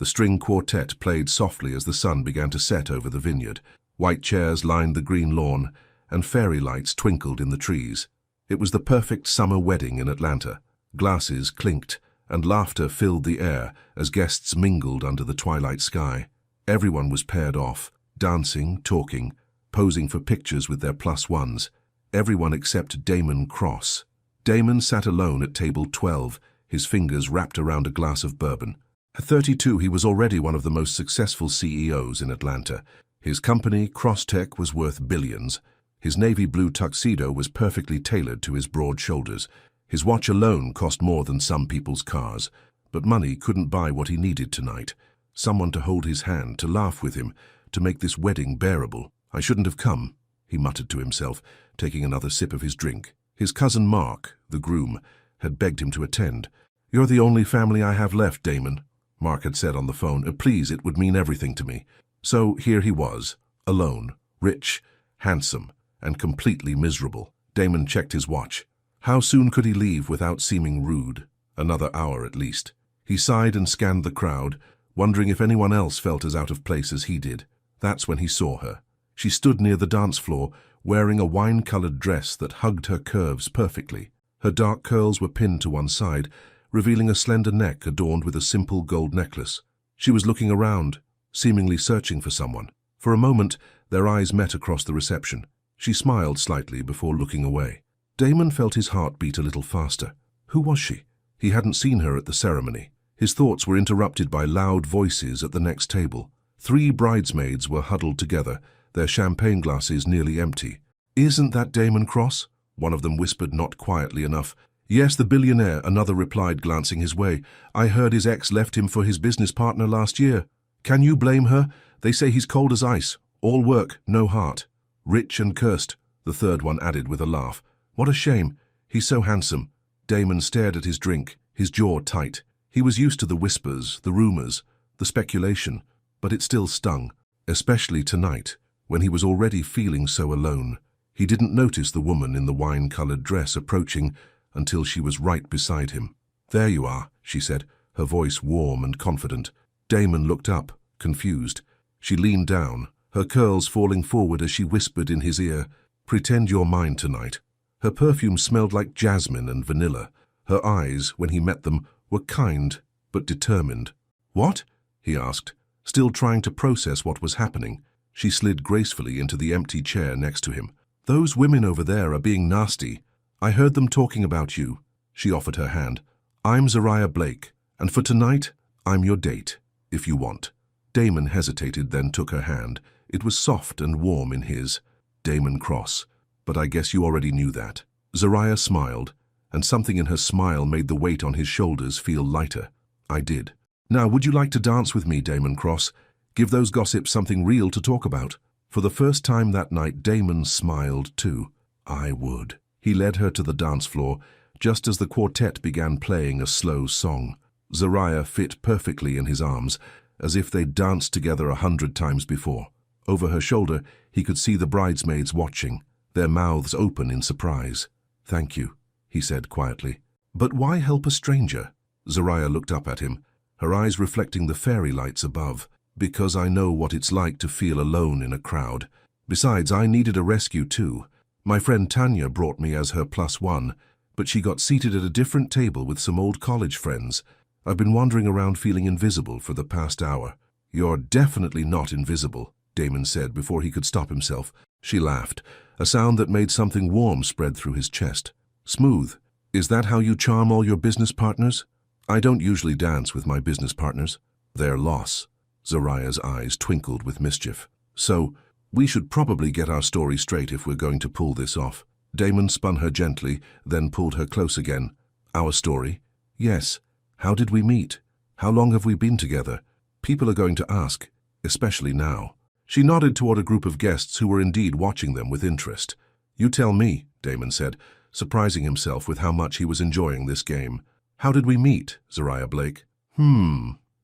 The string quartet played softly as the sun began to set over the vineyard. White chairs lined the green lawn, and fairy lights twinkled in the trees. It was the perfect summer wedding in Atlanta. Glasses clinked, and laughter filled the air as guests mingled under the twilight sky. Everyone was paired off, dancing, talking, posing for pictures with their plus ones. Everyone except Damon Cross. Damon sat alone at table 12, his fingers wrapped around a glass of bourbon. At 32, he was already one of the most successful CEOs in Atlanta. His company, Crosstech, was worth billions. His navy blue tuxedo was perfectly tailored to his broad shoulders. His watch alone cost more than some people's cars. But money couldn't buy what he needed tonight. Someone to hold his hand, to laugh with him, to make this wedding bearable. "I shouldn't have come," he muttered to himself, taking another sip of his drink. His cousin Mark, the groom, had begged him to attend. "You're the only family I have left, Damon," Mark had said on the phone. "Please, it would mean everything to me." So here he was, alone, rich, handsome, and completely miserable. Damon checked his watch. How soon could he leave without seeming rude? Another hour at least. He sighed and scanned the crowd, wondering if anyone else felt as out of place as he did. That's when he saw her. She stood near the dance floor, wearing a wine-colored dress that hugged her curves perfectly. Her dark curls were pinned to one side, revealing a slender neck adorned with a simple gold necklace. She was looking around, seemingly searching for someone. For a moment, their eyes met across the reception. She smiled slightly before looking away. Damon felt his heart beat a little faster. Who was she? He hadn't seen her at the ceremony. His thoughts were interrupted by loud voices at the next table. 3 bridesmaids were huddled together, their champagne glasses nearly empty. "Isn't that Damon Cross?" one of them whispered, not quietly enough. "Yes, the billionaire," another replied, glancing his way. "I heard his ex left him for his business partner last year." "Can you blame her? They say he's cold as ice. All work, no heart." "Rich and cursed," the third one added with a laugh. "What a shame. He's so handsome." Damon stared at his drink, his jaw tight. He was used to the whispers, the rumors, the speculation, but it still stung, especially tonight, when he was already feeling so alone. He didn't notice the woman in the wine-colored dress approaching until she was right beside him. "There you are," she said, her voice warm and confident. Damon looked up, confused. She leaned down, her curls falling forward as she whispered in his ear, "Pretend you're mine tonight." Her perfume smelled like jasmine and vanilla. Her eyes, when he met them, were kind but determined. "What?" he asked, still trying to process what was happening. She slid gracefully into the empty chair next to him. "Those women over there are being nasty. I heard them talking about you." She offered her hand. "I'm Zariah Blake, and for tonight, I'm your date, if you want." Damon hesitated, then took her hand. It was soft and warm in his. "Damon Cross. But I guess you already knew that." Zariah smiled, and something in her smile made the weight on his shoulders feel lighter. "I did. Now, would you like to dance with me, Damon Cross? Give those gossips something real to talk about." For the first time that night, Damon smiled too. "I would." He led her to the dance floor, just as the quartet began playing a slow song. Zariah fit perfectly in his arms, as if they'd danced together 100 times before. Over her shoulder, he could see the bridesmaids watching, their mouths open in surprise. "Thank you," he said quietly. "But why help a stranger?" Zariah looked up at him, her eyes reflecting the fairy lights above. "Because I know what it's like to feel alone in a crowd. Besides, I needed a rescue too. My friend Tanya brought me as her +1, but she got seated at a different table with some old college friends. I've been wandering around feeling invisible for the past hour." "You're definitely not invisible," Damon said before he could stop himself. She laughed, a sound that made something warm spread through his chest. "Smooth. Is that how you charm all your business partners?" "I don't usually dance with my business partners. Their loss." Zariah's eyes twinkled with mischief. "So, we should probably get our story straight if we're going to pull this off." Damon spun her gently, then pulled her close again. "Our story?" "Yes. How did we meet? How long have we been together? People are going to ask, especially now." She nodded toward a group of guests who were indeed watching them with interest. "You tell me," Damon said, surprising himself with how much he was enjoying this game. "How did we meet, Zariah Blake?"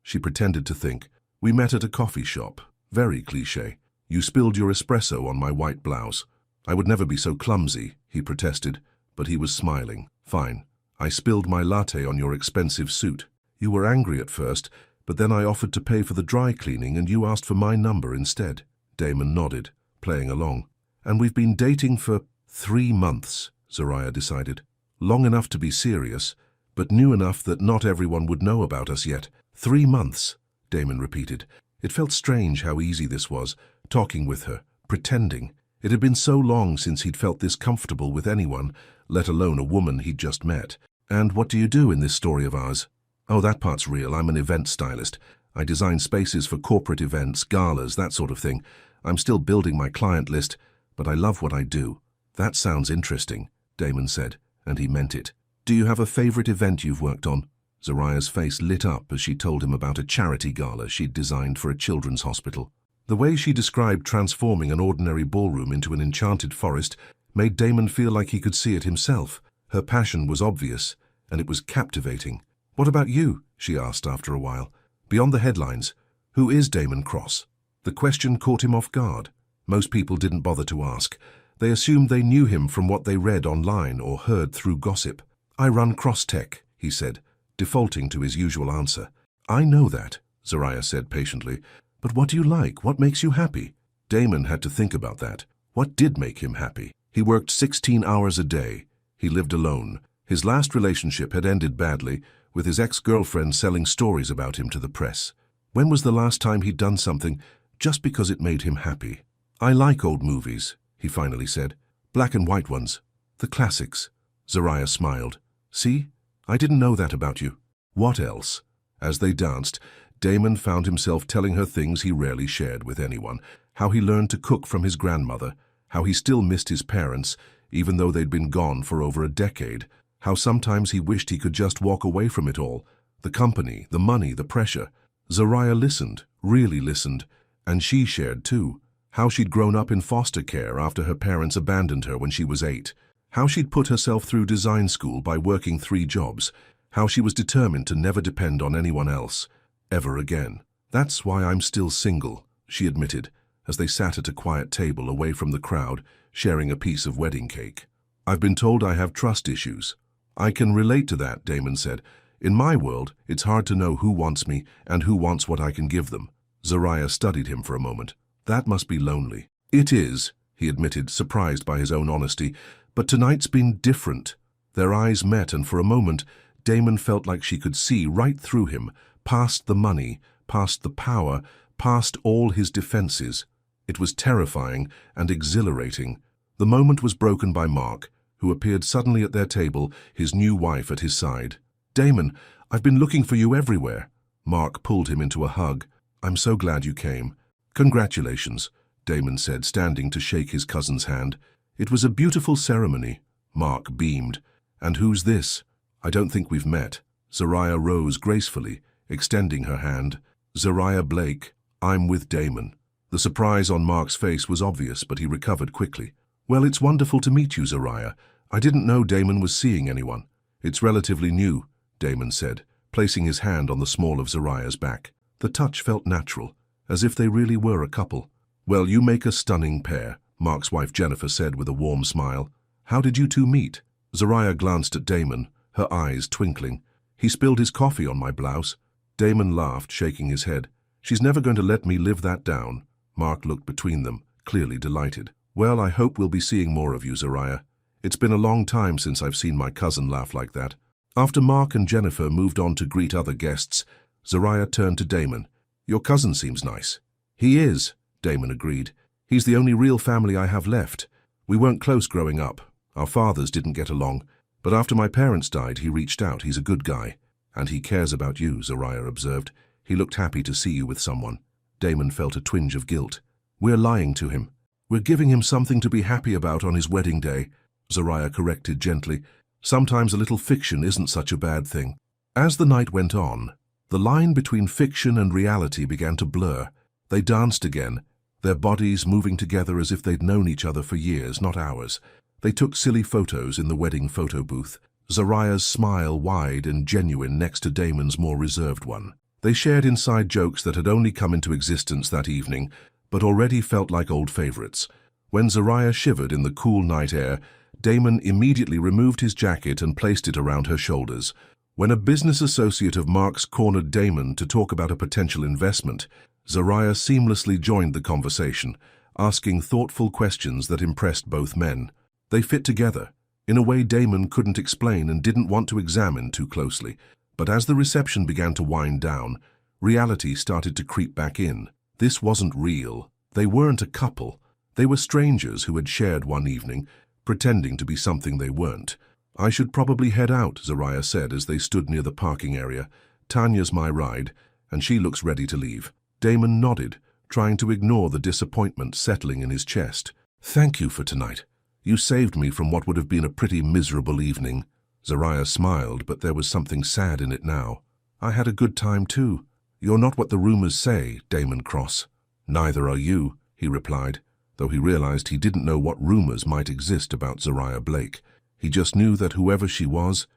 She pretended to think. "We met at a coffee shop. Very cliché. You spilled your espresso on my white blouse." "I would never be so clumsy," he protested, but he was smiling. "Fine. I spilled my latte on your expensive suit. You were angry at first, but then I offered to pay for the dry cleaning and you asked for my number instead." Damon nodded, playing along. "And we've been dating for 3 months, Zariah decided. Long enough to be serious, but new enough that not everyone would know about us yet. 3 months, Damon repeated. It felt strange how easy this was, talking with her, pretending. It had been so long since he'd felt this comfortable with anyone, let alone a woman he'd just met. "And what do you do in this story of ours?" "Oh, that part's real. I'm an event stylist. I design spaces for corporate events, galas, that sort of thing. I'm still building my client list, but I love what I do." "That sounds interesting," Damon said, and he meant it. "Do you have a favorite event you've worked on?" Zariah's face lit up as she told him about a charity gala she'd designed for a children's hospital. The way she described transforming an ordinary ballroom into an enchanted forest made Damon feel like he could see it himself. Her passion was obvious, and it was captivating. "What about you?" she asked after a while. "Beyond the headlines, who is Damon Cross?" The question caught him off guard. Most people didn't bother to ask. They assumed they knew him from what they read online or heard through gossip. "I run Cross Tech," he said, defaulting to his usual answer. "I know that," Zariah said patiently. "But what do you like? What makes you happy?" Damon had to think about that. What did make him happy? He worked 16 hours a day. He lived alone. His last relationship had ended badly, with his ex-girlfriend selling stories about him to the press. When was the last time he'd done something just because it made him happy? "I like old movies," he finally said. "Black and white ones. The classics." Zariah smiled. "See? I didn't know that about you." "What else?" As they danced, Damon found himself telling her things he rarely shared with anyone. How he learned to cook from his grandmother. How he still missed his parents, even though they'd been gone for over a decade. How sometimes he wished he could just walk away from it all. The company, the money, the pressure. Zariah listened, really listened, and she shared too. How she'd grown up in foster care after her parents abandoned her when she was 8. How she'd put herself through design school by working 3 jobs. How she was determined to never depend on anyone else, ever again. "That's why I'm still single," she admitted, as they sat at a quiet table away from the crowd, sharing a piece of wedding cake. "I've been told I have trust issues." "I can relate to that," Damon said. "In my world, it's hard to know who wants me and who wants what I can give them." Zariah studied him for a moment. "That must be lonely." "It is," he admitted, surprised by his own honesty. "But tonight's been different." Their eyes met, and for a moment, Damon felt like she could see right through him, past the money, past the power, past all his defenses. It was terrifying and exhilarating. The moment was broken by Mark, who appeared suddenly at their table, his new wife at his side. "Damon, I've been looking for you everywhere." Mark pulled him into a hug. "I'm so glad you came." "Congratulations," Damon said, standing to shake his cousin's hand. "It was a beautiful ceremony." Mark beamed. "And who's this?" "I don't think we've met." Zariah rose gracefully, extending her hand. "Zariah Blake, I'm with Damon." The surprise on Mark's face was obvious, but he recovered quickly. "Well, it's wonderful to meet you, Zariah. I didn't know Damon was seeing anyone." "It's relatively new," Damon said, placing his hand on the small of Zariah's back. The touch felt natural, as if they really were a couple. "Well, you make a stunning pair," Mark's wife Jennifer said with a warm smile. "How did you two meet?" Zariah glanced at Damon, her eyes twinkling. "He spilled his coffee on my blouse." Damon laughed, shaking his head. "She's never going to let me live that down." Mark looked between them, clearly delighted. "Well, I hope we'll be seeing more of you, Zariah. It's been a long time since I've seen my cousin laugh like that." After Mark and Jennifer moved on to greet other guests, Zariah turned to Damon. "Your cousin seems nice." "He is," Damon agreed. "He's the only real family I have left. We weren't close growing up. Our fathers didn't get along. But after my parents died, he reached out. He's a good guy." "And he cares about you," Zariah observed. "He looked happy to see you with someone." Damon felt a twinge of guilt. "We're lying to him. We're giving him something to be happy about on his wedding day," Zariah corrected gently. "Sometimes a little fiction isn't such a bad thing." As the night went on, the line between fiction and reality began to blur. They danced again, their bodies moving together as if they'd known each other for years, not hours. They took silly photos in the wedding photo booth, Zariah's smile wide and genuine next to Damon's more reserved one. They shared inside jokes that had only come into existence that evening, but already felt like old favorites. When Zariah shivered in the cool night air, Damon immediately removed his jacket and placed it around her shoulders. When a business associate of Mark's cornered Damon to talk about a potential investment, Zariah seamlessly joined the conversation, asking thoughtful questions that impressed both men. They fit together, in a way Damon couldn't explain and didn't want to examine too closely. But as the reception began to wind down, reality started to creep back in. This wasn't real. They weren't a couple. They were strangers who had shared one evening, pretending to be something they weren't. "I should probably head out," Zariah said as they stood near the parking area. "Tanya's my ride, and she looks ready to leave." Damon nodded, trying to ignore the disappointment settling in his chest. "Thank you for tonight. You saved me from what would have been a pretty miserable evening." Zariah smiled, but there was something sad in it now. "I had a good time too." "You're not what the rumors say, Damon Cross." "Neither are you," he replied, though he realized he didn't know what rumors might exist about Zariah Blake. He just knew that whoever she was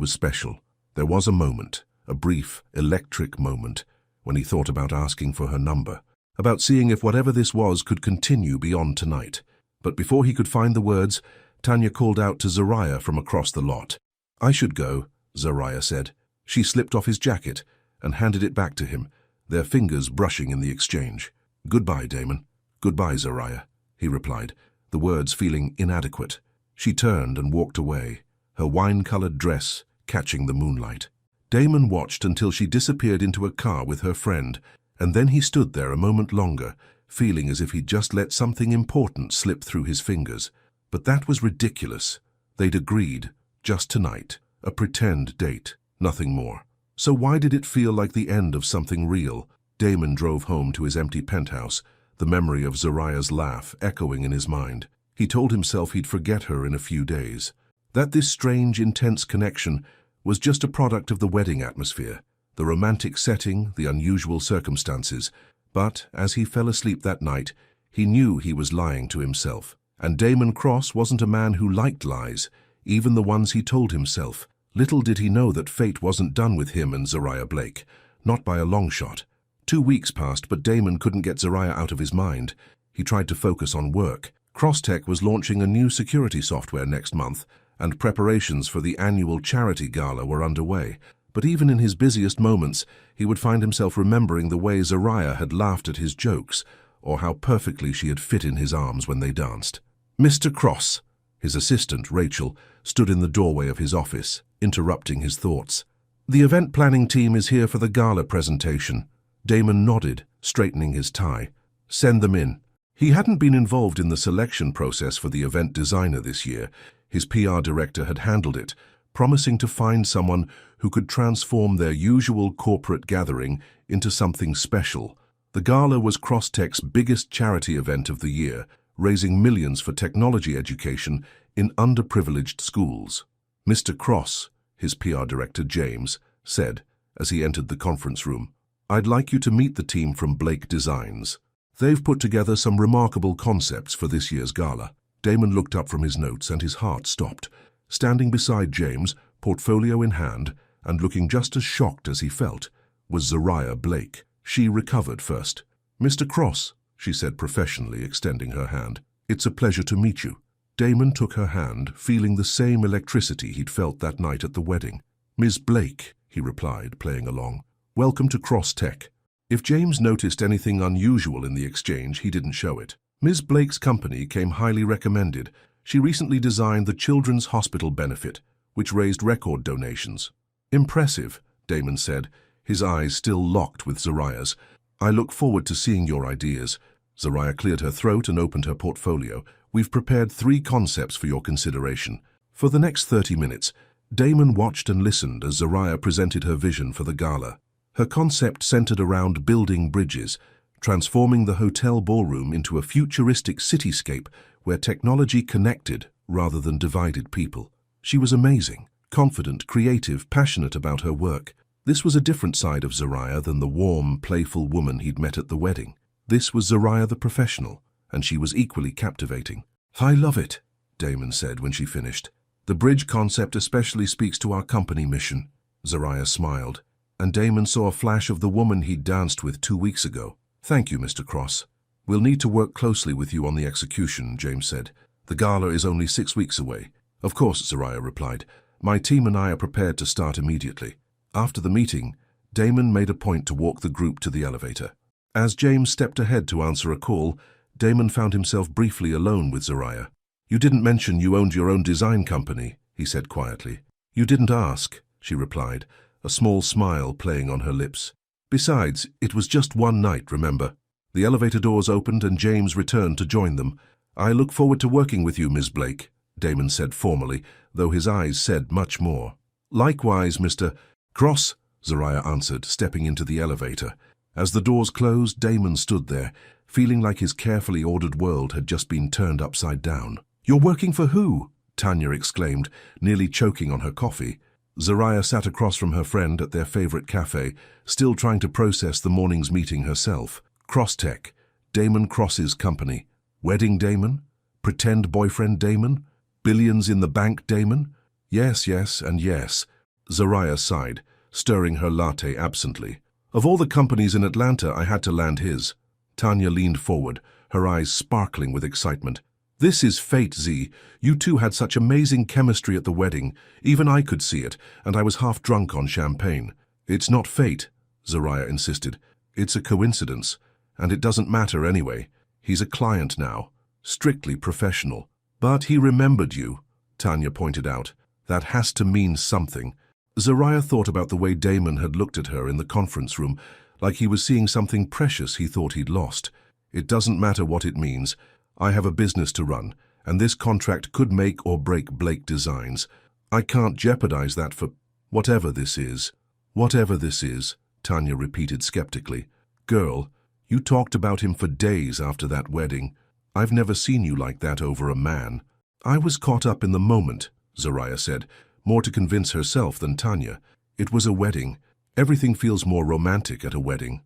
special. There was a moment, a brief, electric moment, when he thought about asking for her number, about seeing if whatever this was could continue beyond tonight. But before he could find the words, Tanya called out to Zariah from across the lot. "I should go," Zariah said. She slipped off his jacket and handed it back to him, their fingers brushing in the exchange. "Goodbye, Damon." "Goodbye, Zariah," he replied, the words feeling inadequate. She turned and walked away, her wine-colored dress catching the moonlight. Damon watched until she disappeared into a car with her friend, and then he stood there a moment longer, feeling as if he'd just let something important slip through his fingers. But that was ridiculous. They'd agreed, just tonight, a pretend date, nothing more. So why did it feel like the end of something real? Damon drove home to his empty penthouse, the memory of Zariah's laugh echoing in his mind. He told himself he'd forget her in a few days, that this strange, intense connection was just a product of the wedding atmosphere, the romantic setting, the unusual circumstances. But as he fell asleep that night, he knew he was lying to himself. And Damon Cross wasn't a man who liked lies, even the ones he told himself. Little did he know that fate wasn't done with him and Zariah Blake, not by a long shot. 2 weeks passed, but Damon couldn't get Zariah out of his mind. He tried to focus on work. Crosstech was launching a new security software next month, and preparations for the annual charity gala were underway. But even in his busiest moments, he would find himself remembering the way Zariah had laughed at his jokes, or how perfectly she had fit in his arms when they danced. "Mr. Cross," his assistant, Rachel, stood in the doorway of his office, interrupting his thoughts. "The event planning team is here for the gala presentation." Damon nodded, straightening his tie. "Send them in." He hadn't been involved in the selection process for the event designer this year. His PR director had handled it, promising to find someone who could transform their usual corporate gathering into something special. The gala was Crosstech's biggest charity event of the year, raising millions for technology education in underprivileged schools. "Mr. Cross," his PR director James said as he entered the conference room, "I'd like you to meet the team from Blake Designs. They've put together some remarkable concepts for this year's gala." Damon looked up from his notes and his heart stopped. Standing beside James, portfolio in hand, and looking just as shocked as he felt, was Zariah Blake. She recovered first. "Mr. Cross," she said professionally, extending her hand. "It's a pleasure to meet you." Damon took her hand, feeling the same electricity he'd felt that night at the wedding. "Ms. Blake," he replied, playing along. "Welcome to Crosstech." If James noticed anything unusual in the exchange, he didn't show it. Ms. Blake's company came highly recommended. She recently designed the Children's Hospital benefit, which raised record donations. "Impressive," Damon said, his eyes still locked with Zariah's. "I look forward to seeing your ideas." Zariah cleared her throat and opened her portfolio. "We've prepared 3 concepts for your consideration." For the next 30 minutes, Damon watched and listened as Zariah presented her vision for the gala. Her concept centered around building bridges, transforming the hotel ballroom into a futuristic cityscape where technology connected rather than divided people. She was amazing, confident, creative, passionate about her work. This was a different side of Zariah than the warm, playful woman he'd met at the wedding. This was Zariah the professional, and she was equally captivating. "I love it," Damon said when she finished. "The bridge concept especially speaks to our company mission." Zariah smiled, and Damon saw a flash of the woman he'd danced with 2 weeks ago. "Thank you, Mr. Cross. We'll need to work closely with you on the execution," James said. "The gala is only 6 weeks away." "Of course," Zariah replied. My team and I are prepared to start immediately. After the meeting, Damon made a point to walk the group to the elevator. As James stepped ahead to answer a call, Damon found himself briefly alone with Zariah. "You didn't mention you owned your own design company," he said quietly. "You didn't ask," she replied, a small smile playing on her lips. "Besides, it was just one night, remember?" The elevator doors opened and James returned to join them. "I look forward to working with you, Ms. Blake," Damon said formally, though his eyes said much more. "Likewise, Mr. Cross," Zariah answered, stepping into the elevator. As the doors closed, Damon stood there, feeling like his carefully ordered world had just been turned upside down. "You're working for who?" Tanya exclaimed, nearly choking on her coffee. Zariah sat across from her friend at their favorite cafe, still trying to process the morning's meeting herself. Crosstech, Damon Cross's company. Wedding Damon? Pretend boyfriend Damon? Billions in the bank Damon? Yes, and yes. Zariah sighed, stirring her latte absently. "Of all the companies in Atlanta, I had to land his." Tanya leaned forward, her eyes sparkling with excitement. "This is fate, Z. You two had such amazing chemistry at the wedding. Even I could see it, and I was half drunk on champagne." "It's not fate," Zariah insisted. "It's a coincidence, and it doesn't matter anyway. He's a client now, strictly professional." "But he remembered you," Tanya pointed out. "That has to mean something." Zariah thought about the way Damon had looked at her in the conference room, like he was seeing something precious he thought he'd lost. "It doesn't matter what it means. I have a business to run, and this contract could make or break Blake Designs. I can't jeopardize that for whatever this is." "Whatever this is," Tanya repeated skeptically. "Girl, you talked about him for days after that wedding. I've never seen you like that over a man." "I was caught up in the moment," Zariah said, more to convince herself than Tanya. "It was a wedding. Everything feels more romantic at a wedding."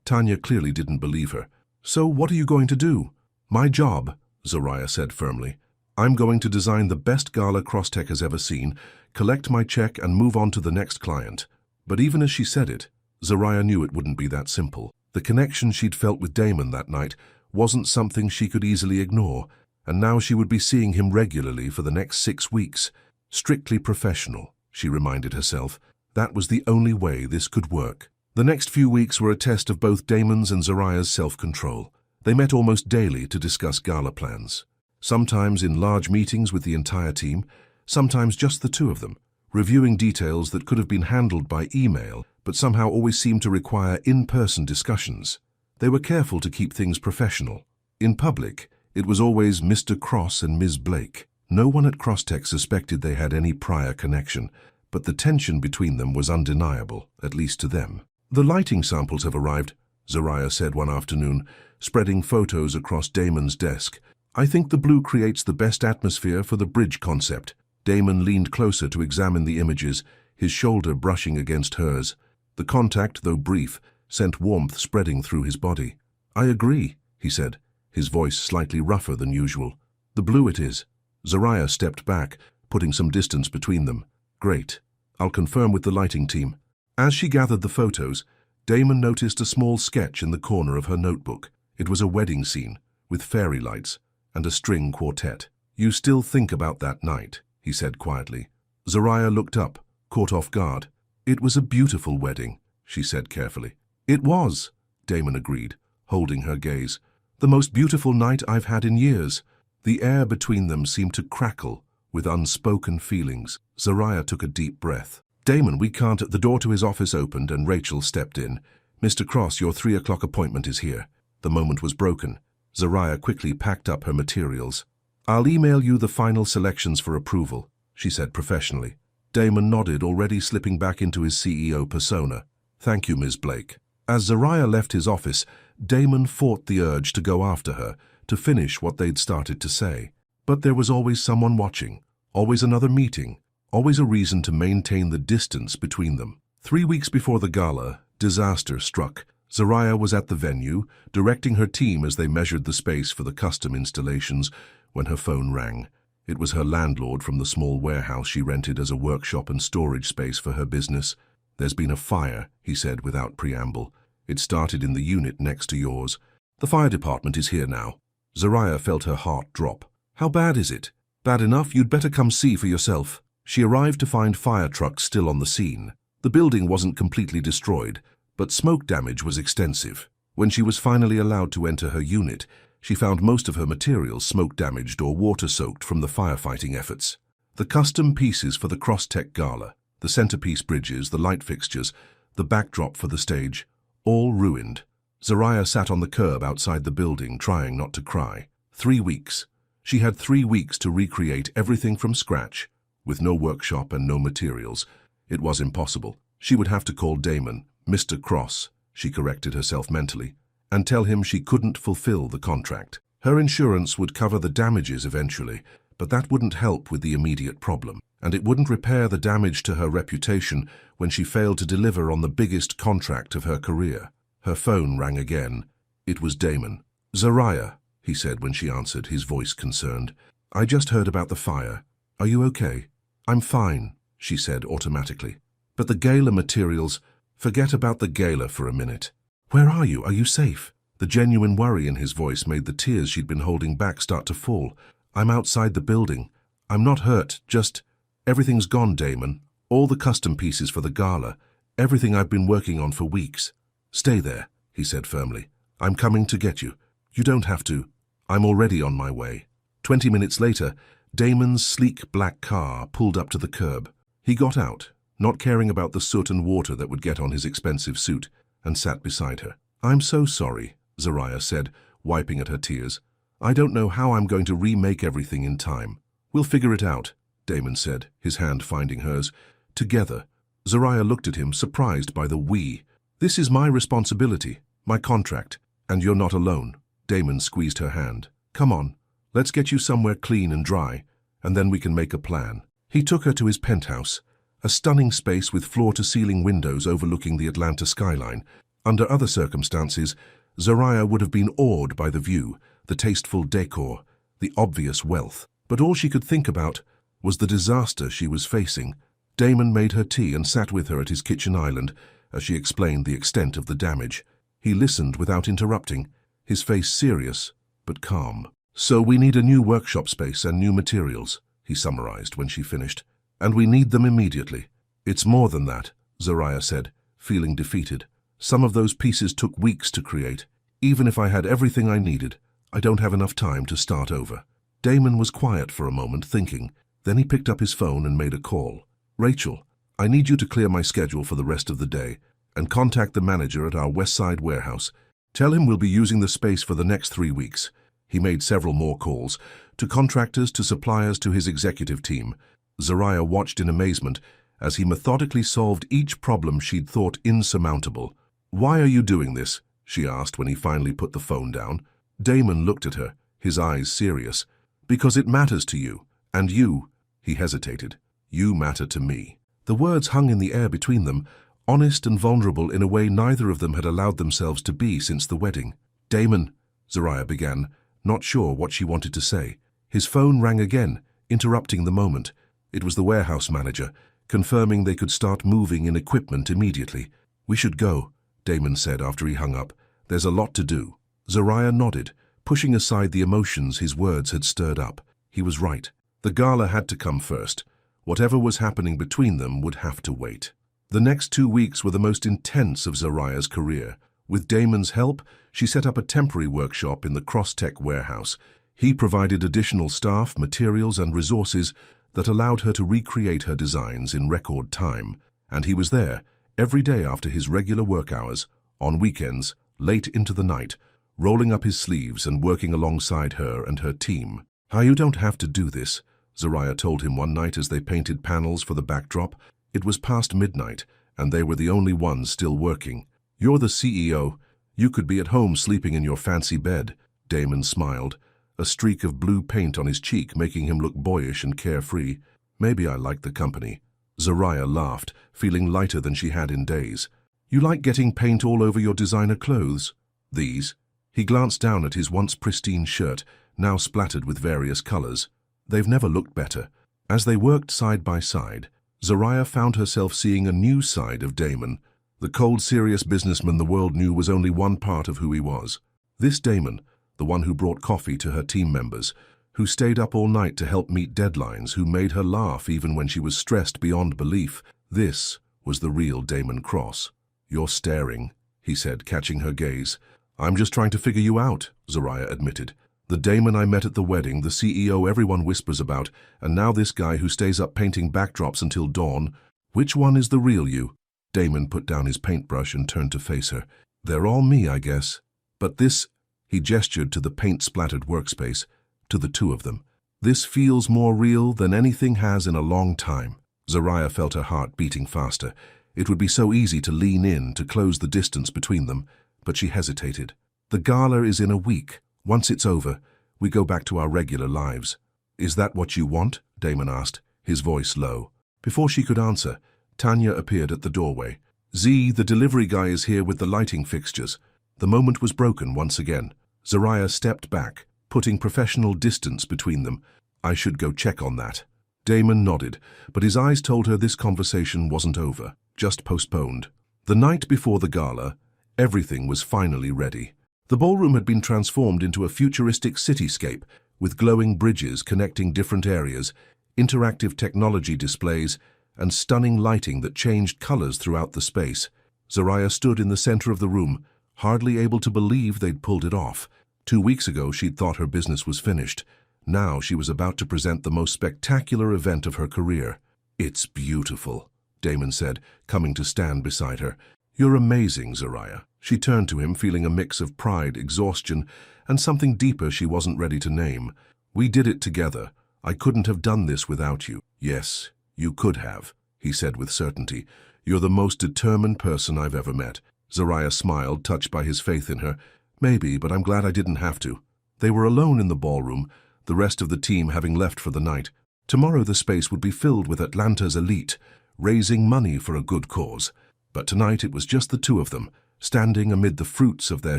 Tanya clearly didn't believe her. "So what are you going to do?" "My job," Zariah said firmly. "I'm going to design the best gala Crosstech has ever seen, collect my check and move on to the next client." But even as she said it, Zariah knew it wouldn't be that simple. The connection she'd felt with Damon that night wasn't something she could easily ignore, and now she would be seeing him regularly for the next 6 weeks. Strictly professional, she reminded herself. That was the only way this could work. The next few weeks were a test of both Damon's and Zariah's self-control. They met almost daily to discuss gala plans. Sometimes in large meetings with the entire team, sometimes just the two of them, reviewing details that could have been handled by email, but somehow always seemed to require in-person discussions. They were careful to keep things professional. In public, it was always Mr. Cross and Ms. Blake. No one at Crosstech suspected they had any prior connection, but the tension between them was undeniable, at least to them. "The lighting samples have arrived," Zariah said one afternoon, spreading photos across Damon's desk. "I think the blue creates the best atmosphere for the bridge concept." Damon leaned closer to examine the images, his shoulder brushing against hers. The contact, though brief, sent warmth spreading through his body. "I agree," he said, his voice slightly rougher than usual. "The blue it is." Zariah stepped back, putting some distance between them. "Great. I'll confirm with the lighting team." As she gathered the photos, Damon noticed a small sketch in the corner of her notebook. It was a wedding scene, with fairy lights, and a string quartet. "You still think about that night," he said quietly. Zariah looked up, caught off guard. "It was a beautiful wedding," she said carefully. "It was," Damon agreed, holding her gaze. "The most beautiful night I've had in years." The air between them seemed to crackle with unspoken feelings. Zariah took a deep breath. "Damon, we can't." The door to his office opened and Rachel stepped in. "Mr. Cross, your 3 o'clock appointment is here." The moment was broken. Zariah quickly packed up her materials. "I'll email you the final selections for approval," she said professionally. Damon nodded, already slipping back into his CEO persona. "Thank you, Ms. Blake." As Zariah left his office, Damon fought the urge to go after her, to finish what they'd started to say. But there was always someone watching, always another meeting, always a reason to maintain the distance between them. 3 weeks before the gala, disaster struck. Zariah was at the venue, directing her team as they measured the space for the custom installations, when her phone rang. It was her landlord from the small warehouse she rented as a workshop and storage space for her business. "There's been a fire," he said without preamble. "It started in the unit next to yours. The fire department is here now." Zariah felt her heart drop. "How bad is it?" "Bad enough, you'd better come see for yourself." She arrived to find fire trucks still on the scene. The building wasn't completely destroyed, but smoke damage was extensive. When she was finally allowed to enter her unit, she found most of her materials smoke-damaged or water-soaked from the firefighting efforts. The custom pieces for the Crosstech Gala, the centerpiece bridges, the light fixtures, the backdrop for the stage, all ruined. Zariah sat on the curb outside the building, trying not to cry. 3 weeks. She had 3 weeks to recreate everything from scratch. With no workshop and no materials, it was impossible. She would have to call Damon, Mr. Cross, she corrected herself mentally, and tell him she couldn't fulfill the contract. Her insurance would cover the damages eventually, but that wouldn't help with the immediate problem, and it wouldn't repair the damage to her reputation when she failed to deliver on the biggest contract of her career. Her phone rang again. It was Damon. "Zariah," he said when she answered, his voice concerned. "I just heard about the fire. Are you okay?" "I'm fine," she said automatically. "But the gala materials—" "Forget about the gala for a minute. Where are you? Are you safe?" The genuine worry in his voice made the tears she'd been holding back start to fall. "I'm outside the building. I'm not hurt, just... Everything's gone, Damon. All the custom pieces for the gala. Everything I've been working on for weeks." "Stay there," he said firmly. "I'm coming to get you. You don't have to. I'm already on my way." 20 minutes later, Damon's sleek black car pulled up to the curb. He got out, not caring about the soot and water that would get on his expensive suit, and sat beside her. "I'm so sorry," Zariah said, wiping at her tears. "I don't know how I'm going to remake everything in time." "We'll figure it out," Damon said, his hand finding hers. "Together." Zariah looked at him, surprised by the "we." "This is my responsibility, my contract, and you're not alone." Damon squeezed her hand. "Come on, let's get you somewhere clean and dry, and then we can make a plan." He took her to his penthouse, a stunning space with floor-to-ceiling windows overlooking the Atlanta skyline. Under other circumstances, Zariah would have been awed by the view, the tasteful decor, the obvious wealth. But all she could think about was the disaster she was facing. Damon made her tea and sat with her at his kitchen island as she explained the extent of the damage. He listened without interrupting, his face serious but calm. "So we need a new workshop space and new materials," he summarized when she finished. "And we need them immediately." "It's more than that," Zariah said, feeling defeated. "Some of those pieces took weeks to create. Even if I had everything I needed, I don't have enough time to start over." Damon was quiet for a moment, thinking. Then he picked up his phone and made a call. "Rachel, I need you to clear my schedule for the rest of the day and contact the manager at our West Side warehouse. Tell him we'll be using the space for the next 3 weeks." He made several more calls, to contractors, to suppliers, to his executive team. Zariah watched in amazement as he methodically solved each problem she'd thought insurmountable. "Why are you doing this?" she asked when he finally put the phone down. Damon looked at her, his eyes serious. "Because it matters to you, and you," he hesitated, "you matter to me." The words hung in the air between them, honest and vulnerable in a way neither of them had allowed themselves to be since the wedding. "Damon," Zariah began, not sure what she wanted to say. His phone rang again, interrupting the moment. It was the warehouse manager, confirming they could start moving in equipment immediately. "We should go," Damon said after he hung up. "There's a lot to do." Zariah nodded, pushing aside the emotions his words had stirred up. He was right. The gala had to come first. Whatever was happening between them would have to wait. The next 2 weeks were the most intense of Zariah's career. With Damon's help, she set up a temporary workshop in the Crosstech warehouse. He provided additional staff, materials, and resources that allowed her to recreate her designs in record time. And he was there every day after his regular work hours, on weekends, late into the night, rolling up his sleeves and working alongside her and her team. "You don't have to do this," Zariah told him one night as they painted panels for the backdrop. It was past midnight, and they were the only ones still working. "You're the CEO. You could be at home sleeping in your fancy bed." Damon smiled, a streak of blue paint on his cheek making him look boyish and carefree. "Maybe I like the company." Zariah laughed, feeling lighter than she had in days. "You like getting paint all over your designer clothes?" "These?" He glanced down at his once pristine shirt, now splattered with various colors. "They've never looked better." As they worked side by side, Zariah found herself seeing a new side of Damon. The cold, serious businessman the world knew was only one part of who he was. This Damon, the one who brought coffee to her team members, who stayed up all night to help meet deadlines, who made her laugh even when she was stressed beyond belief. This was the real Damon Cross. "You're staring," he said, catching her gaze. "I'm just trying to figure you out," Zariah admitted. "The Damon I met at the wedding, the CEO everyone whispers about, and now this guy who stays up painting backdrops until dawn. Which one is the real you?" Damon put down his paintbrush and turned to face her. "They're all me, I guess. But this," he gestured to the paint-splattered workspace, "to the two of them. This feels more real than anything has in a long time." Zariah felt her heart beating faster. It would be so easy to lean in, to close the distance between them, but she hesitated. "The gala is in a week. Once it's over, we go back to our regular lives." "Is that what you want?" Damon asked, his voice low. Before she could answer, Tanya appeared at the doorway. "Z, the delivery guy is here with the lighting fixtures." The moment was broken once again. Zariah stepped back, putting professional distance between them. "I should go check on that." Damon nodded, but his eyes told her this conversation wasn't over, just postponed. The night before the gala, everything was finally ready. The ballroom had been transformed into a futuristic cityscape, with glowing bridges connecting different areas, interactive technology displays, and stunning lighting that changed colors throughout the space. Zariah stood in the center of the room, hardly able to believe they'd pulled it off. 2 weeks ago, she'd thought her business was finished. Now she was about to present the most spectacular event of her career. "It's beautiful," Damon said, coming to stand beside her. "You're amazing, Zariah." She turned to him, feeling a mix of pride, exhaustion, and something deeper she wasn't ready to name. "We did it together. I couldn't have done this without you." "Yes, you could have," he said with certainty. "You're the most determined person I've ever met." Zariah smiled, touched by his faith in her. "Maybe, but I'm glad I didn't have to." They were alone in the ballroom, the rest of the team having left for the night. Tomorrow the space would be filled with Atlanta's elite, raising money for a good cause. But tonight it was just the two of them, standing amid the fruits of their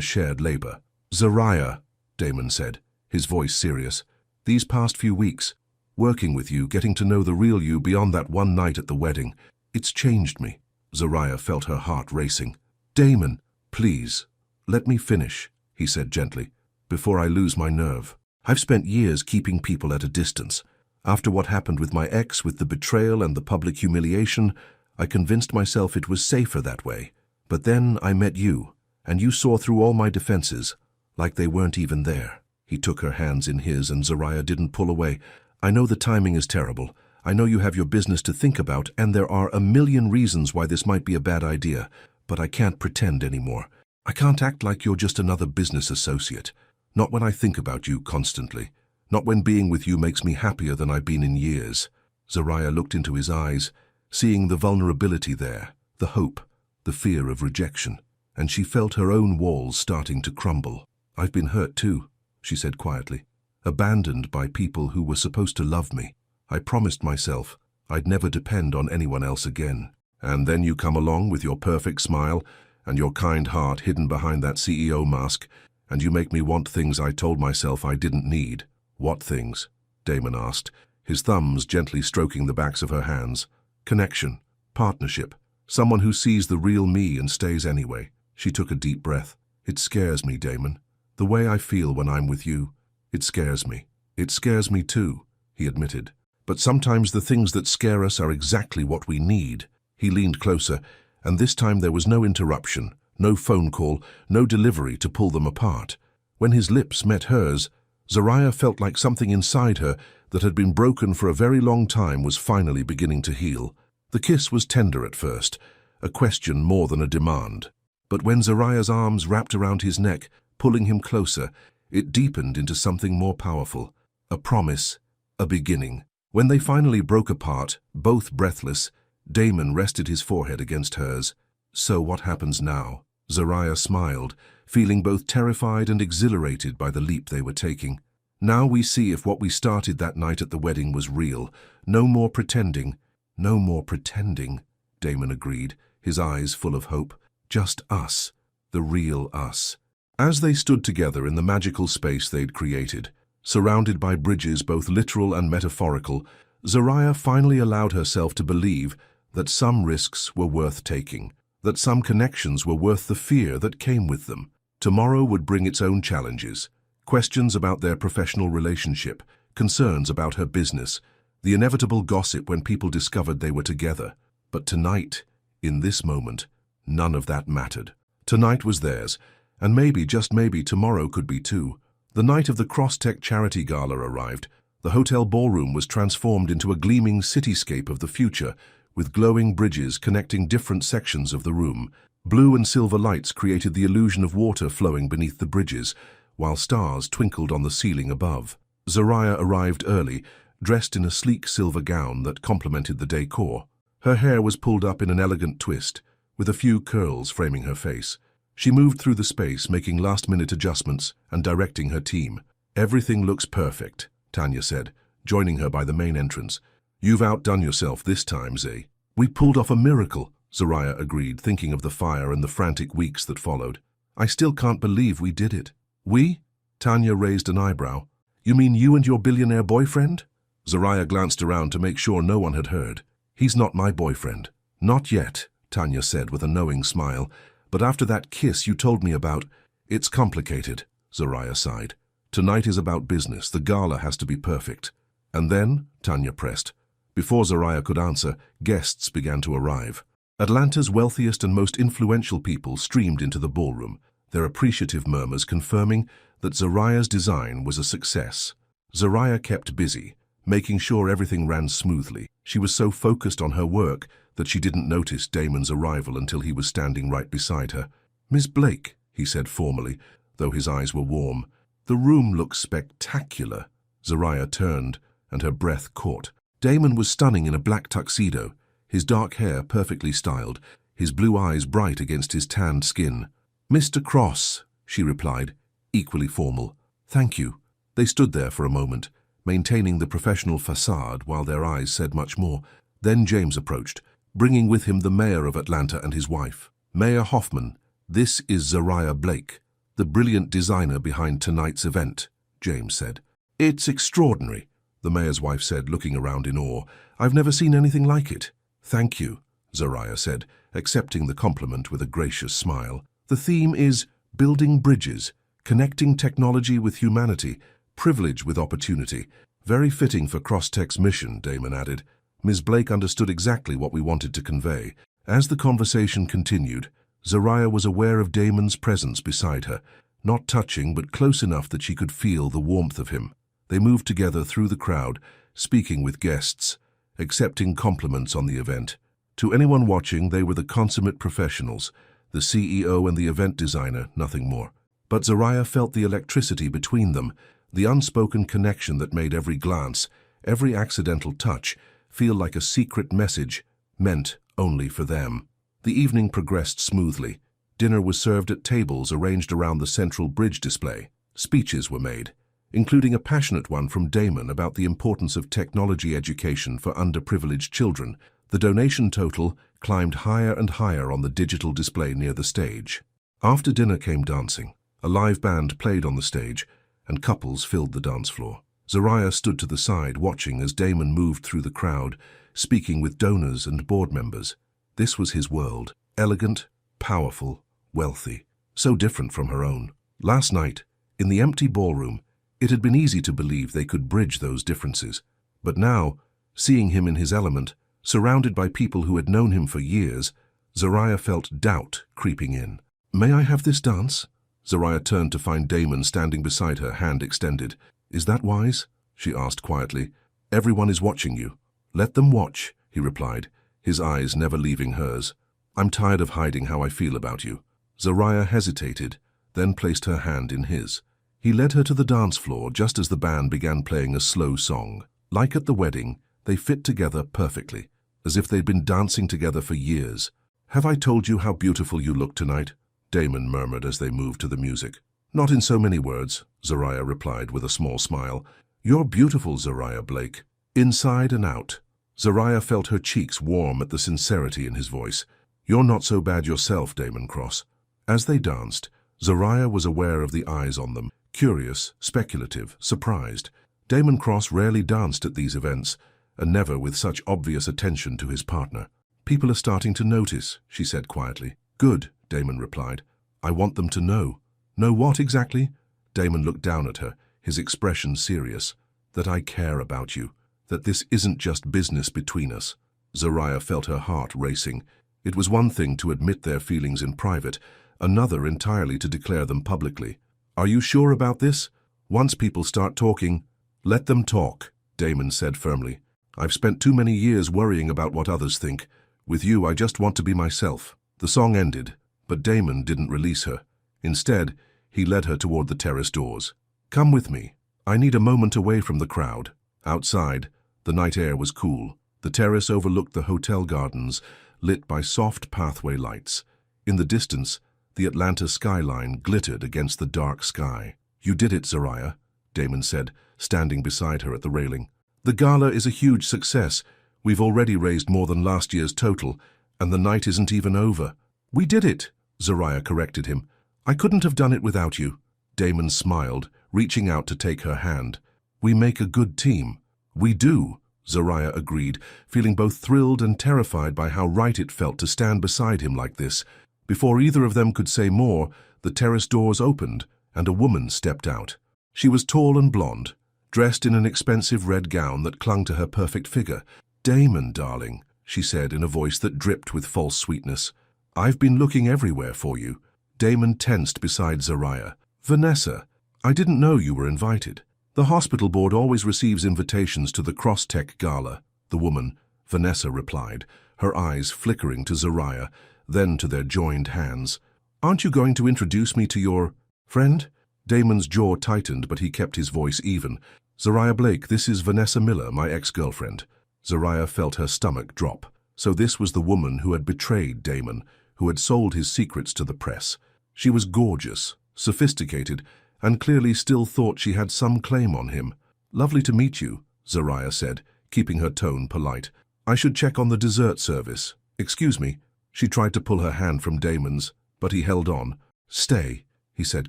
shared labor. "Zariah," Damon said, his voice serious, "these past few weeks, working with you, getting to know the real you beyond that one night at the wedding, it's changed me." Zariah felt her heart racing. "Damon, please, let me finish," he said gently, "before I lose my nerve. I've spent years keeping people at a distance. After what happened with my ex, with the betrayal and the public humiliation, I convinced myself it was safer that way. But then I met you, and you saw through all my defenses, like they weren't even there." He took her hands in his, and Zariah didn't pull away. "I know the timing is terrible. I know you have your business to think about, and there are a million reasons why this might be a bad idea, but I can't pretend anymore. I can't act like you're just another business associate. Not when I think about you constantly. Not when being with you makes me happier than I've been in years." Zariah looked into his eyes, seeing the vulnerability there, the hope, the fear of rejection, and she felt her own walls starting to crumble. "I've been hurt too," she said quietly. "Abandoned by people who were supposed to love me. I promised myself I'd never depend on anyone else again. And then you come along with your perfect smile and your kind heart hidden behind that CEO mask, and you make me want things I told myself I didn't need." "What things?" Damon asked, his thumbs gently stroking the backs of her hands. "Connection, partnership, someone who sees the real me and stays anyway." She took a deep breath. "It scares me, Damon. The way I feel when I'm with you, it scares me." "It scares me too," he admitted. "But sometimes the things that scare us are exactly what we need." He leaned closer, and this time there was no interruption, no phone call, no delivery to pull them apart. When his lips met hers, Zariah felt like something inside her that had been broken for a very long time was finally beginning to heal. The kiss was tender at first, a question more than a demand. But when Zariah's arms wrapped around his neck, pulling him closer, it deepened into something more powerful. A promise, a beginning. When they finally broke apart, both breathless, Damon rested his forehead against hers. "So what happens now?" Zariah smiled, feeling both terrified and exhilarated by the leap they were taking. "Now we see if what we started that night at the wedding was real. No more pretending." "No more pretending," Damon agreed, his eyes full of hope. "Just us, the real us." As they stood together in the magical space they'd created, surrounded by bridges both literal and metaphorical, Zariah finally allowed herself to believe that some risks were worth taking, that some connections were worth the fear that came with them. Tomorrow would bring its own challenges, questions about their professional relationship, concerns about her business, the inevitable gossip when people discovered they were together. But tonight, in this moment, none of that mattered. Tonight was theirs, and maybe, just maybe, tomorrow could be too. The night of the Crosstech Charity Gala arrived. The hotel ballroom was transformed into a gleaming cityscape of the future, with glowing bridges connecting different sections of the room. Blue and silver lights created the illusion of water flowing beneath the bridges, while stars twinkled on the ceiling above. Zariah arrived early, dressed in a sleek silver gown that complemented the decor. Her hair was pulled up in an elegant twist, with a few curls framing her face. She moved through the space, making last-minute adjustments and directing her team. "Everything looks perfect," Tanya said, joining her by the main entrance. "You've outdone yourself this time, Zay." "We pulled off a miracle," Zariah agreed, thinking of the fire and the frantic weeks that followed. "I still can't believe we did it." "We?" Tanya raised an eyebrow. "You mean you and your billionaire boyfriend?" Zariah glanced around to make sure no one had heard. "He's not my boyfriend." "Not yet," Tanya said with a knowing smile. "But after that kiss you told me about, it's complicated," Zariah sighed. "Tonight is about business. The gala has to be perfect." "And then?" Tanya pressed. Before Zariah could answer, guests began to arrive. Atlanta's wealthiest and most influential people streamed into the ballroom, their appreciative murmurs confirming that Zariah's design was a success. Zariah kept busy, making sure everything ran smoothly. She was so focused on her work that she didn't notice Damon's arrival until he was standing right beside her. "Miss Blake," he said formally, though his eyes were warm. "The room looks spectacular." Zariah turned, and her breath caught. Damon was stunning in a black tuxedo, his dark hair perfectly styled, his blue eyes bright against his tanned skin. "Mr. Cross," she replied, equally formal. "Thank you." They stood there for a moment, maintaining the professional facade while their eyes said much more. Then James approached, bringing with him the mayor of Atlanta and his wife. "Mayor Hoffman, this is Zariah Blake, the brilliant designer behind tonight's event," James said. "It's extraordinary," the mayor's wife said, looking around in awe. "I've never seen anything like it." "Thank you," Zariah said, accepting the compliment with a gracious smile. "The theme is building bridges, connecting technology with humanity, privilege with opportunity. Very fitting for Crosstech's mission," Damon added. Ms. Blake understood exactly what we wanted to convey. As the conversation continued, Zariah was aware of Damon's presence beside her, not touching but close enough that she could feel the warmth of him. They moved together through the crowd, speaking with guests, accepting compliments on the event. To anyone watching, they were the consummate professionals, the CEO and the event designer, nothing more. But Zariah felt the electricity between them, the unspoken connection that made every glance, every accidental touch, feel like a secret message meant only for them. The evening progressed smoothly. Dinner was served at tables arranged around the central bridge display. Speeches were made, including a passionate one from Damon about the importance of technology education for underprivileged children. The donation total climbed higher and higher on the digital display near the stage. After dinner came dancing. A live band played on the stage, and couples filled the dance floor. Zariah stood to the side, watching as Damon moved through the crowd, speaking with donors and board members. This was his world, elegant, powerful, wealthy, so different from her own. Last night, in the empty ballroom, it had been easy to believe they could bridge those differences. But now, seeing him in his element, surrounded by people who had known him for years, Zariah felt doubt creeping in. "May I have this dance?" Zariah turned to find Damon standing beside her, hand extended. "Is that wise?" she asked quietly. "Everyone is watching you." "Let them watch," he replied, his eyes never leaving hers. "I'm tired of hiding how I feel about you." Zariah hesitated, then placed her hand in his. He led her to the dance floor just as the band began playing a slow song. Like at the wedding, they fit together perfectly, as if they'd been dancing together for years. "Have I told you how beautiful you look tonight?" Damon murmured as they moved to the music. "Not in so many words," Zariah replied with a small smile. "You're beautiful, Zariah Blake, inside and out." Zariah felt her cheeks warm at the sincerity in his voice. "You're not so bad yourself, Damon Cross." As they danced, Zariah was aware of the eyes on them, curious, speculative, surprised. Damon Cross rarely danced at these events, and never with such obvious attention to his partner. "People are starting to notice," she said quietly. "Good," Damon replied. "I want them to know." "Know what exactly?" Damon looked down at her, his expression serious. that I care about you, that this isn't just business between us. Zariah felt her heart racing. It was one thing to admit their feelings in private, another entirely to declare them publicly. Are you sure about this? Once people start talking, let them talk, Damon said firmly. I've spent too many years worrying about what others think. With you, I just want to be myself. The song ended, but Damon didn't release her. Instead, he led her toward the terrace doors. Come with me. I need a moment away from the crowd. Outside, the night air was cool. The terrace overlooked the hotel gardens, lit by soft pathway lights. In the distance, the Atlanta skyline glittered against the dark sky. You did it, Zariah, Damon said, standing beside her at the railing. The gala is a huge success. We've already raised more than last year's total, and the night isn't even over. We did it, Zariah corrected him. I couldn't have done it without you. Damon smiled, reaching out to take her hand. We make a good team. We do, Zariah agreed, feeling both thrilled and terrified by how right it felt to stand beside him like this. Before either of them could say more, the terrace doors opened, and a woman stepped out. She was tall and blonde, dressed in an expensive red gown that clung to her perfect figure. Damon, darling, she said in a voice that dripped with false sweetness. I've been looking everywhere for you. Damon tensed beside Zariah. Vanessa, I didn't know you were invited. The hospital board always receives invitations to the Cross-Tech Gala, the woman, Vanessa, replied, her eyes flickering to Zariah, then to their joined hands. Aren't you going to introduce me to your friend? Damon's jaw tightened, but he kept his voice even. Zariah Blake, this is Vanessa Miller, my ex-girlfriend. Zariah felt her stomach drop. So this was the woman who had betrayed Damon, who had sold his secrets to the press. She was gorgeous, sophisticated, and clearly still thought she had some claim on him. Lovely to meet you, Zariah said, keeping her tone polite. I should check on the dessert service. Excuse me. She tried to pull her hand from Damon's, but he held on. Stay, he said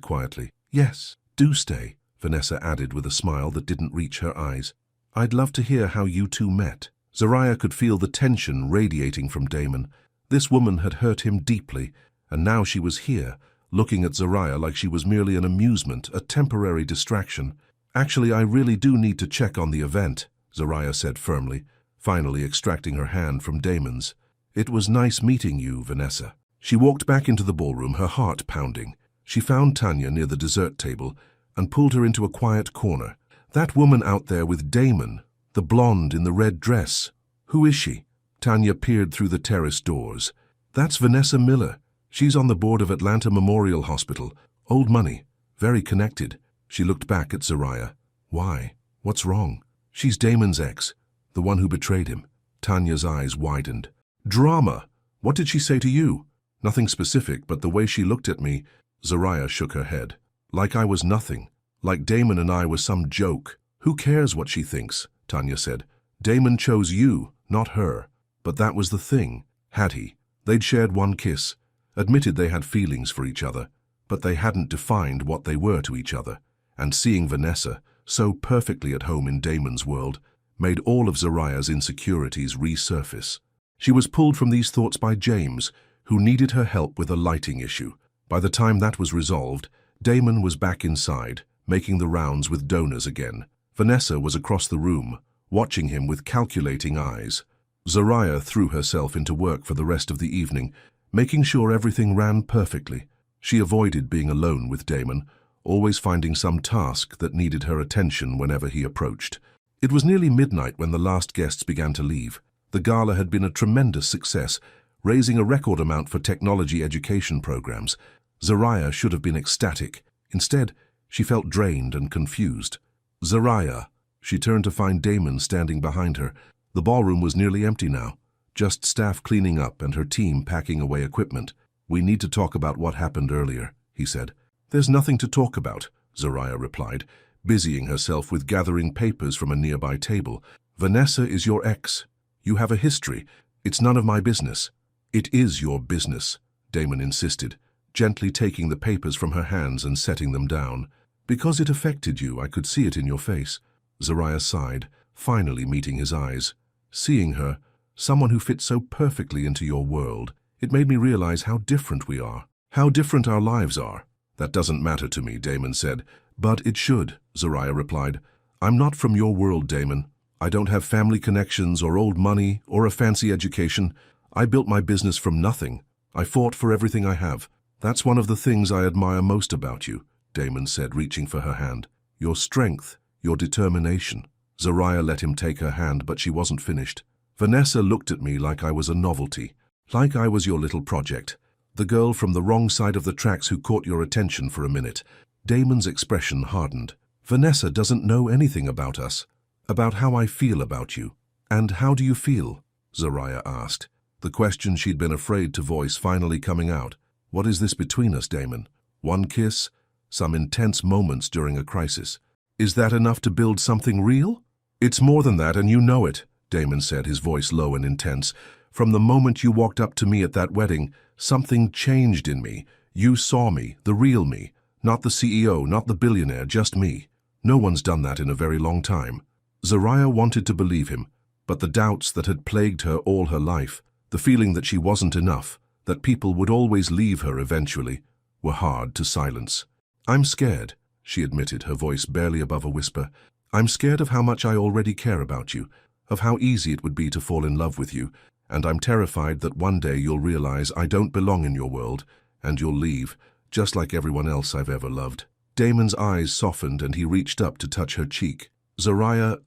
quietly. Yes, do stay, Vanessa added with a smile that didn't reach her eyes. I'd love to hear how you two met. Zariah could feel the tension radiating from Damon. This woman had hurt him deeply, and now she was here, looking at Zariah like she was merely an amusement, a temporary distraction. Actually, I really do need to check on the event, Zariah said firmly, finally extracting her hand from Damon's. It was nice meeting you, Vanessa. She walked back into the ballroom, her heart pounding. She found Tanya near the dessert table and pulled her into a quiet corner. That woman out there with Damon, the blonde in the red dress. Who is she? Tanya peered through the terrace doors. That's Vanessa Miller. She's on the board of Atlanta Memorial Hospital. Old money. Very connected. She looked back at Zariah. Why? What's wrong? She's Damon's ex, the one who betrayed him. Tanya's eyes widened. Drama. What did she say to you? Nothing specific, but the way she looked at me. Zariah shook her head. Like I was nothing. Like Damon and I was some joke. Who cares what she thinks? Tanya said. Damon chose you, not her. But that was the thing. Had he? They'd shared one kiss, admitted they had feelings for each other, but they hadn't defined what they were to each other. And seeing Vanessa, so perfectly at home in Damon's world, made all of Zariah's insecurities resurface. She was pulled from these thoughts by James, who needed her help with a lighting issue. By the time that was resolved, Damon was back inside, making the rounds with donors again. Vanessa was across the room, watching him with calculating eyes. Zariah threw herself into work for the rest of the evening, making sure everything ran perfectly. She avoided being alone with Damon, always finding some task that needed her attention whenever he approached. It was nearly midnight when the last guests began to leave. The gala had been a tremendous success, raising a record amount for technology education programs. Zariah should have been ecstatic. Instead, she felt drained and confused. Zariah. She turned to find Damon standing behind her. The ballroom was nearly empty now, just staff cleaning up and her team packing away equipment. We need to talk about what happened earlier, he said. There's nothing to talk about, Zariah replied, busying herself with gathering papers from a nearby table. Vanessa is your ex. You have a history. It's none of my business. It is your business, Damon insisted, gently taking the papers from her hands and setting them down. Because it affected you, I could see it in your face. Zariah sighed, finally meeting his eyes. Seeing her, someone who fits so perfectly into your world, it made me realize how different we are, how different our lives are. That doesn't matter to me, Damon said. But it should, Zariah replied. I'm not from your world, Damon. I don't have family connections or old money or a fancy education. I built my business from nothing. I fought for everything I have. That's one of the things I admire most about you, Damon said, reaching for her hand. Your strength, your determination. Zariah let him take her hand, but she wasn't finished. Vanessa looked at me like I was a novelty, like I was your little project. The girl from the wrong side of the tracks who caught your attention for a minute. Damon's expression hardened. Vanessa doesn't know anything about us, about how I feel about you. And how do you feel? Zariah asked, the question she'd been afraid to voice finally coming out. What is this between us, Damon? One kiss? Some intense moments during a crisis? Is that enough to build something real? It's more than that, and you know it, Damon said, his voice low and intense. From the moment you walked up to me at that wedding, something changed in me. You saw me, the real me. Not the CEO, not the billionaire, just me. No one's done that in a very long time. Zariah wanted to believe him, but the doubts that had plagued her all her life, the feeling that she wasn't enough, that people would always leave her eventually, were hard to silence. I'm scared, she admitted, her voice barely above a whisper. I'm scared of how much I already care about you, of how easy it would be to fall in love with you, and I'm terrified that one day you'll realize I don't belong in your world, and you'll leave, just like everyone else I've ever loved. Damon's eyes softened and he reached up to touch her cheek. Zariah,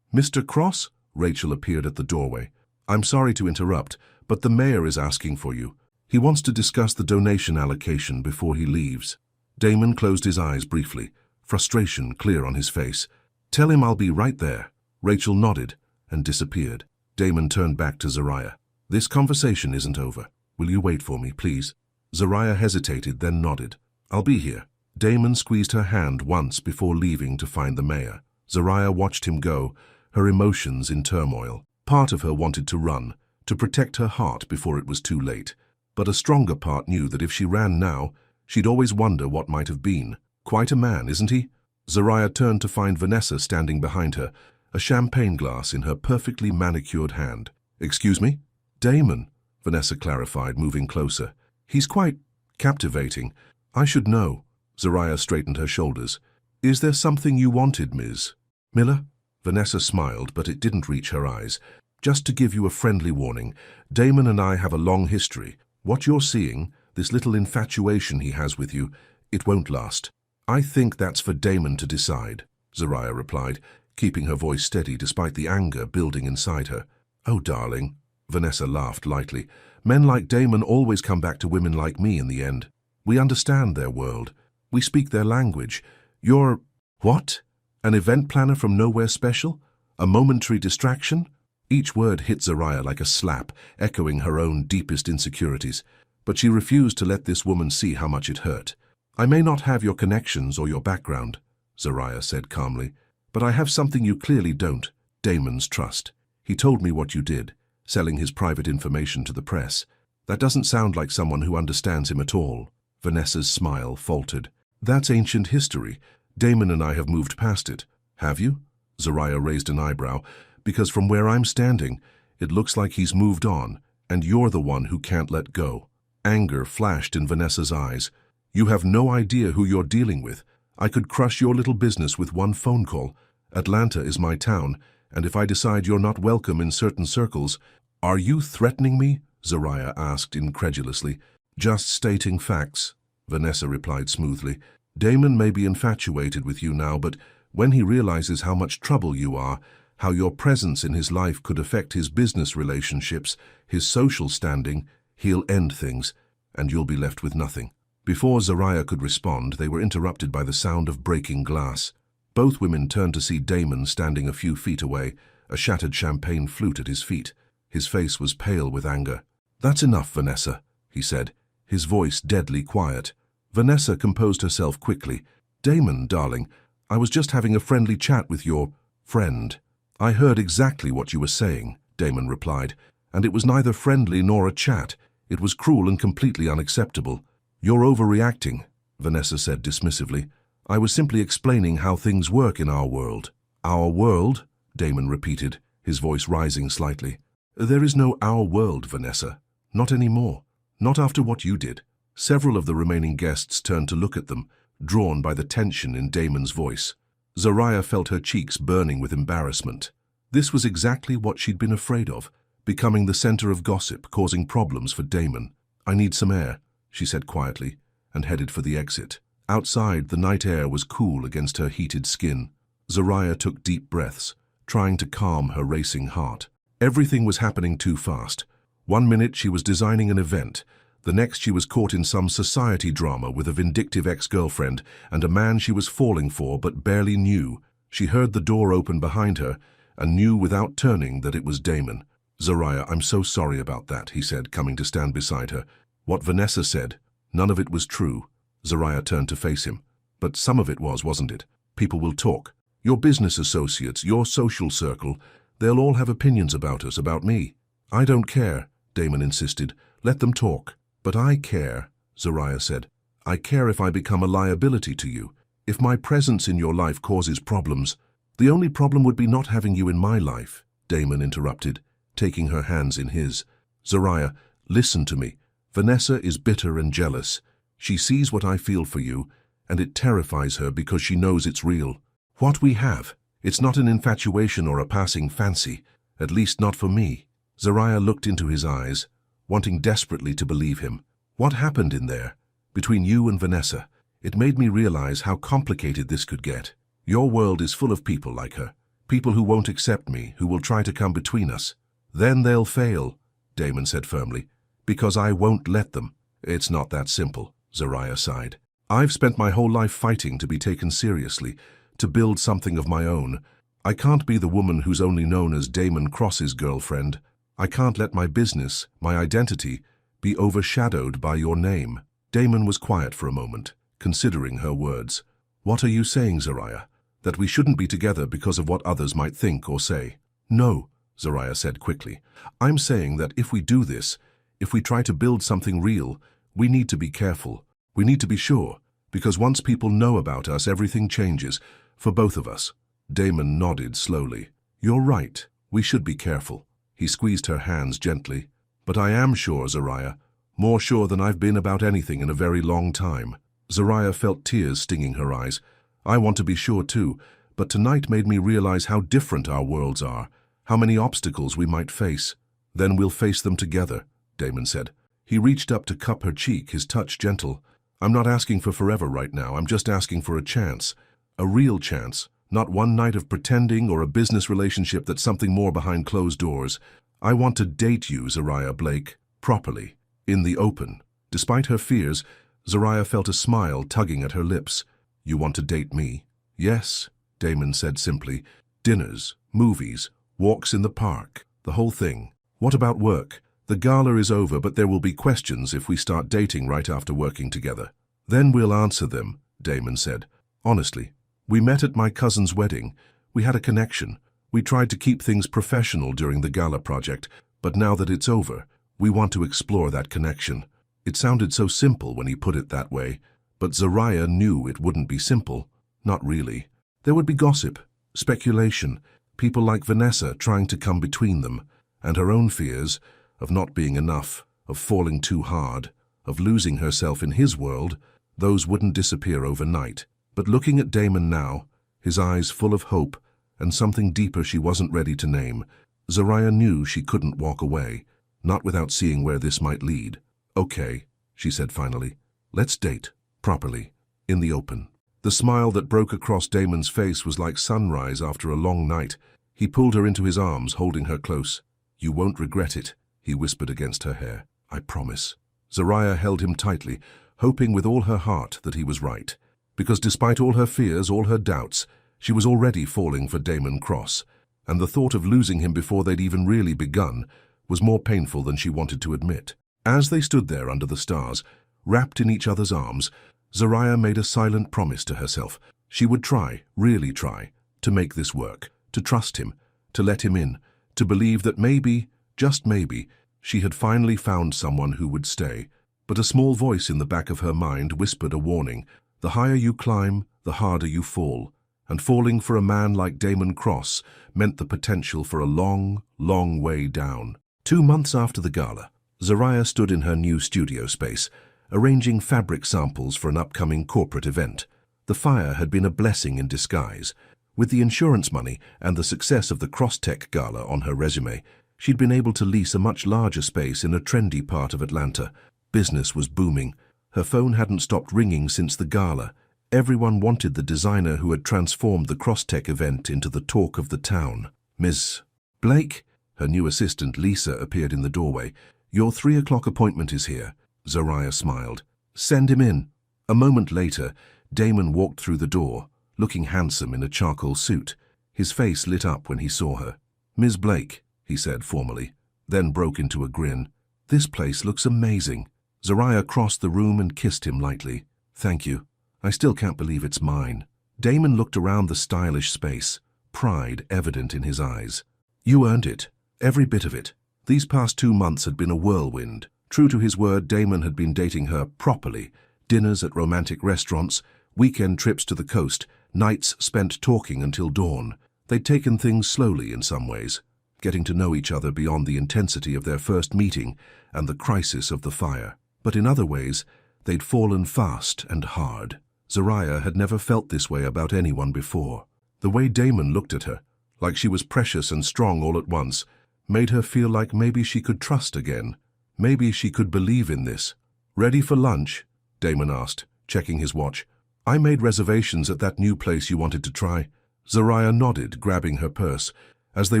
Mr. Cross? Rachel appeared at the doorway. I'm sorry to interrupt, but the mayor is asking for you. He wants to discuss the donation allocation before he leaves. Damon closed his eyes briefly, frustration clear on his face. Tell him I'll be right there. Rachel nodded and disappeared. Damon turned back to Zariah. This conversation isn't over. Will you wait for me, please? Zariah hesitated, then nodded. I'll be here. Damon squeezed her hand once before leaving to find the mayor. Zariah watched him go, her emotions in turmoil. Part of her wanted to run, to protect her heart before it was too late. But a stronger part knew that if she ran now, she'd always wonder what might have been. Quite a man, isn't he? Zariah turned to find Vanessa standing behind her, a champagne glass in her perfectly manicured hand. Excuse me? Damon, Vanessa clarified, moving closer. He's quite captivating. I should know. Zariah straightened her shoulders. Is there something you wanted, Ms. Miller? Vanessa smiled, but it didn't reach her eyes. Just to give you a friendly warning, Damon and I have a long history. What you're seeing, this little infatuation he has with you, it won't last. I think that's for Damon to decide, Zariah replied, keeping her voice steady despite the anger building inside her. Oh, darling, Vanessa laughed lightly. Men like Damon always come back to women like me in the end. We understand their world. We speak their language. You're… what? An event planner from Nowhere Special? A momentary distraction? Each word hit Zariah like a slap, echoing her own deepest insecurities. But she refused to let this woman see how much it hurt. I may not have your connections or your background, Zariah said calmly, but I have something you clearly don't, Damon's trust. He told me what you did, selling his private information to the press. That doesn't sound like someone who understands him at all. Vanessa's smile faltered. That's ancient history. Damon and I have moved past it. Have you? Zariah raised an eyebrow, because from where I'm standing, it looks like he's moved on, and you're the one who can't let go. Anger flashed in Vanessa's eyes. You have no idea who you're dealing with. I could crush your little business with one phone call. Atlanta is my town, and if I decide you're not welcome in certain circles… Are you threatening me? Zariah asked incredulously. Just stating facts, Vanessa replied smoothly. Damon may be infatuated with you now, but when he realizes how much trouble you are, how your presence in his life could affect his business relationships, his social standing, he'll end things, and you'll be left with nothing. Before Zariah could respond, they were interrupted by the sound of breaking glass. Both women turned to see Damon standing a few feet away, a shattered champagne flute at his feet. His face was pale with anger. That's enough, Vanessa, he said, his voice deadly quiet. Vanessa composed herself quickly. Damon, darling, I was just having a friendly chat with your friend. I heard exactly what you were saying, Damon replied, and it was neither friendly nor a chat. It was cruel and completely unacceptable. You're overreacting, Vanessa said dismissively. I was simply explaining how things work in our world. Our world? Damon repeated, his voice rising slightly. There is no our world, Vanessa. Not anymore. Not after what you did. Several of the remaining guests turned to look at them, drawn by the tension in Damon's voice. Zariah felt her cheeks burning with embarrassment. This was exactly what she'd been afraid of, becoming the center of gossip, causing problems for Damon. "I need some air," she said quietly, and headed for the exit. Outside, the night air was cool against her heated skin. Zariah took deep breaths, trying to calm her racing heart. Everything was happening too fast. One minute she was designing an event, the next she was caught in some society drama with a vindictive ex-girlfriend and a man she was falling for but barely knew. She heard the door open behind her and knew without turning that it was Damon. "Zariah, I'm so sorry about that," he said, coming to stand beside her. "What Vanessa said, none of it was true." Zariah turned to face him. "But some of it was, wasn't it? People will talk. Your business associates, your social circle, they'll all have opinions about us, about me." "I don't care," Damon insisted. "Let them talk." "But I care," Zariah said. "I care if I become a liability to you. If my presence in your life causes problems." "The only problem would be not having you in my life," Damon interrupted, taking her hands in his. "Zariah, listen to me. Vanessa is bitter and jealous. She sees what I feel for you, and it terrifies her because she knows it's real. What we have, it's not an infatuation or a passing fancy, at least not for me." Zariah looked into his eyes, wanting desperately to believe him. "What happened in there, between you and Vanessa? It made me realize how complicated this could get. Your world is full of people like her, people who won't accept me, who will try to come between us. Then they'll fail," Damon said firmly, "because I won't let them." "It's not that simple," Zariah sighed. "I've spent my whole life fighting to be taken seriously, to build something of my own. I can't be the woman who's only known as Damon Cross's girlfriend. I can't let my business, my identity, be overshadowed by your name." Damon was quiet for a moment, considering her words. "What are you saying, Zariah? That we shouldn't be together because of what others might think or say?" "No," Zariah said quickly. "I'm saying that if we do this, if we try to build something real, we need to be careful. We need to be sure, because once people know about us, everything changes, for both of us." Damon nodded slowly. "You're right. We should be careful." He squeezed her hands gently. "But I am sure, Zariah, more sure than I've been about anything in a very long time." Zariah felt tears stinging her eyes. "I want to be sure too, but tonight made me realize how different our worlds are, how many obstacles we might face." "Then we'll face them together," Damon said. He reached up to cup her cheek, his touch gentle. "I'm not asking for forever right now, I'm just asking for a chance. A real chance. Not one night of pretending or a business relationship that's something more behind closed doors. I want to date you, Zariah Blake, properly, in the open." Despite her fears, Zariah felt a smile tugging at her lips. "You want to date me?" "Yes," Damon said simply. "Dinners, movies, walks in the park, the whole thing." "What about work? The gala is over, but there will be questions if we start dating right after working together." "Then we'll answer them," Damon said. "Honestly, we met at my cousin's wedding. We had a connection. We tried to keep things professional during the gala project, but now that it's over, we want to explore that connection." It sounded so simple when he put it that way, but Zariah knew it wouldn't be simple. Not really. There would be gossip, speculation, people like Vanessa trying to come between them, and her own fears of not being enough, of falling too hard, of losing herself in his world. Those wouldn't disappear overnight. But looking at Damon now, his eyes full of hope and something deeper she wasn't ready to name, Zariah knew she couldn't walk away, not without seeing where this might lead. "Okay," she said finally. "Let's date, properly, in the open." The smile that broke across Damon's face was like sunrise after a long night. He pulled her into his arms, holding her close. "You won't regret it," he whispered against her hair. "I promise." Zariah held him tightly, hoping with all her heart that he was right. Because despite all her fears, all her doubts, she was already falling for Damon Cross, and the thought of losing him before they'd even really begun was more painful than she wanted to admit. As they stood there under the stars, wrapped in each other's arms, Zariah made a silent promise to herself. She would try, really try, to make this work, to trust him, to let him in, to believe that maybe, just maybe, she had finally found someone who would stay. But a small voice in the back of her mind whispered a warning. The higher you climb, the harder you fall, and falling for a man like Damon Cross meant the potential for a long, long way down. 2 months after the gala, Zariah stood in her new studio space, arranging fabric samples for an upcoming corporate event. The fire had been a blessing in disguise. With the insurance money and the success of the Crosstech Gala on her resume, she'd been able to lease a much larger space in a trendy part of Atlanta. Business was booming. Her phone hadn't stopped ringing since the gala. Everyone wanted the designer who had transformed the Crosstech event into the talk of the town. "Miss Blake?" Her new assistant, Lisa, appeared in the doorway. "Your 3 o'clock appointment is here." Zariah smiled. "Send him in." A moment later, Damon walked through the door, looking handsome in a charcoal suit. His face lit up when he saw her. "Ms. Blake," he said formally, then broke into a grin. "This place looks amazing." Zariah crossed the room and kissed him lightly. "Thank you. I still can't believe it's mine." Damon looked around the stylish space, pride evident in his eyes. "You earned it. Every bit of it." These past 2 months had been a whirlwind. True to his word, Damon had been dating her properly. Dinners at romantic restaurants, weekend trips to the coast, nights spent talking until dawn. They'd taken things slowly in some ways, getting to know each other beyond the intensity of their first meeting and the crisis of the fire. But in other ways, they'd fallen fast and hard. Zariah had never felt this way about anyone before. The way Damon looked at her, like she was precious and strong all at once, made her feel like maybe she could trust again. Maybe she could believe in this. "Ready for lunch?" Damon asked, checking his watch. "I made reservations at that new place you wanted to try." Zariah nodded, grabbing her purse. As they